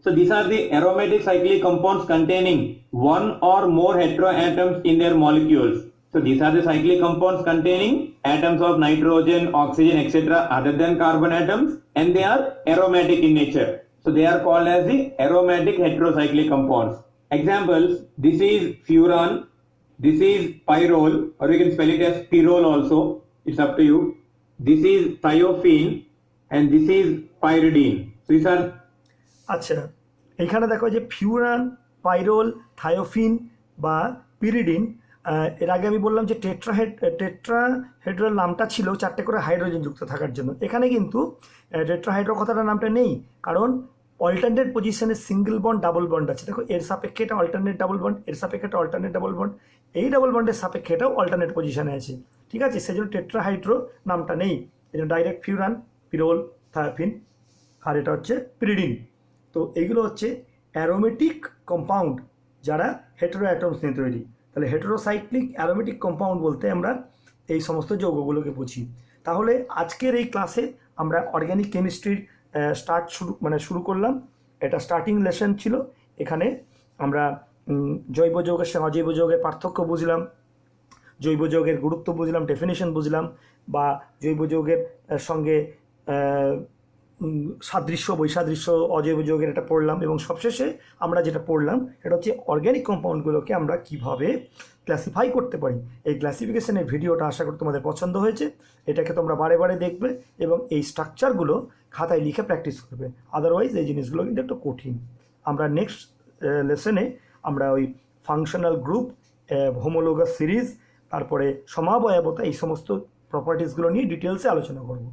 so these are the aromatic cyclic compounds containing one or more heteroatoms in their molecules. So these are the cyclic compounds containing atoms of nitrogen, oxygen, etc. other than carbon atoms, and they are aromatic in nature. So they are called as the aromatic heterocyclic compounds. Examples, this is furan, this is pyrrole, or you can spell it as pyrrole also, it's up to you. This is thiophene, and this is pyridine. So these are, আচ্ছা, এখানে দেখো যে furan, pyrrole, thiophene বা pyridine. এর আগে আমি বললাম যে টেট্রাহেড্রাল নামটা ছিল 4টে করে হাইড্রোজেন যুক্ত থাকার জন্য। এখানে কিন্তু টেট্রাহাইড্রো কথাটা নামটা নেই, কারণ অল্টারনেট পজিশনে সিঙ্গেল বন্ড, ডাবল বন্ড আছে। দেখো এর সাপেক্ষে এটা অল্টারনেট ডাবল বন্ড, এর সাপেক্ষে এটা অল্টারনেট ডাবল বন্ড, এই ডাবল বন্ডের সাপেক্ষে এটাও অল্টারনেট পজিশনে আছে, ঠিক আছে? সেজন্য টেট্রাহাইড্রো নামটা নেই, এই জন্য ডাইরেক্ট ফিউরান, পিরোল, থায়োফিন, আর এটা হচ্ছে পিরিডিন। তো এইগুলো হচ্ছে অ্যারোমেটিক কম্পাউন্ড যারা হেটেরো অ্যাটমস নিয়ে তৈরি। তাহলে হেটেরোসাইক্লিক অ্যারোমেটিক কম্পাউন্ড বলতে আমরা এই সমস্ত যৌগগুলোকে বুঝি। তাহলে আজকের এই ক্লাসে আমরা অর্গ্যানিক কেমিস্ট্রির শুরু করলাম। এটা স্টার্টিং লেসন ছিল। এখানে আমরা জৈব যৌগের সঙ্গে অজৈব যৌগের পার্থক্য বুঝলাম, জৈব যৌগের গুরুত্ব বুঝলাম, ডেফিনেশন বুঝলাম, বা জৈব যৌগের সঙ্গে সাদৃশ্য বৈসাদৃশ্য অজৈব যৌগের এটা পড়লাম, এবং সবশেষে আমরা যেটা পড়লাম এটা হচ্ছে অর্গ্যানিক কম্পাউন্ডগুলোকে আমরা কিভাবে ক্লাসিফাই করতে পারি। এই ক্লাসিফিকেশনের ভিডিওটা আশা করি তোমাদের পছন্দ হয়েছে। এটাকে তোমরা বারে বারে দেখবে এবং এই স্ট্রাকচারগুলো খাতায় লিখে প্র্যাকটিস করবে, আদারওয়াইজ এই জিনিসগুলো কিন্তু একটু কঠিন। আমরা নেক্সট লেসনে আমরা ওই ফাংশনাল গ্রুপ, হোমোলোগাস সিরিজ, তারপরে সমাবয়বতা, এই সমস্ত প্রপার্টিসগুলো নিয়ে ডিটেলসে আলোচনা করব।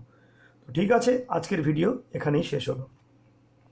তো ঠিক আছে, আজকের ভিডিও এখানেই শেষ হলো।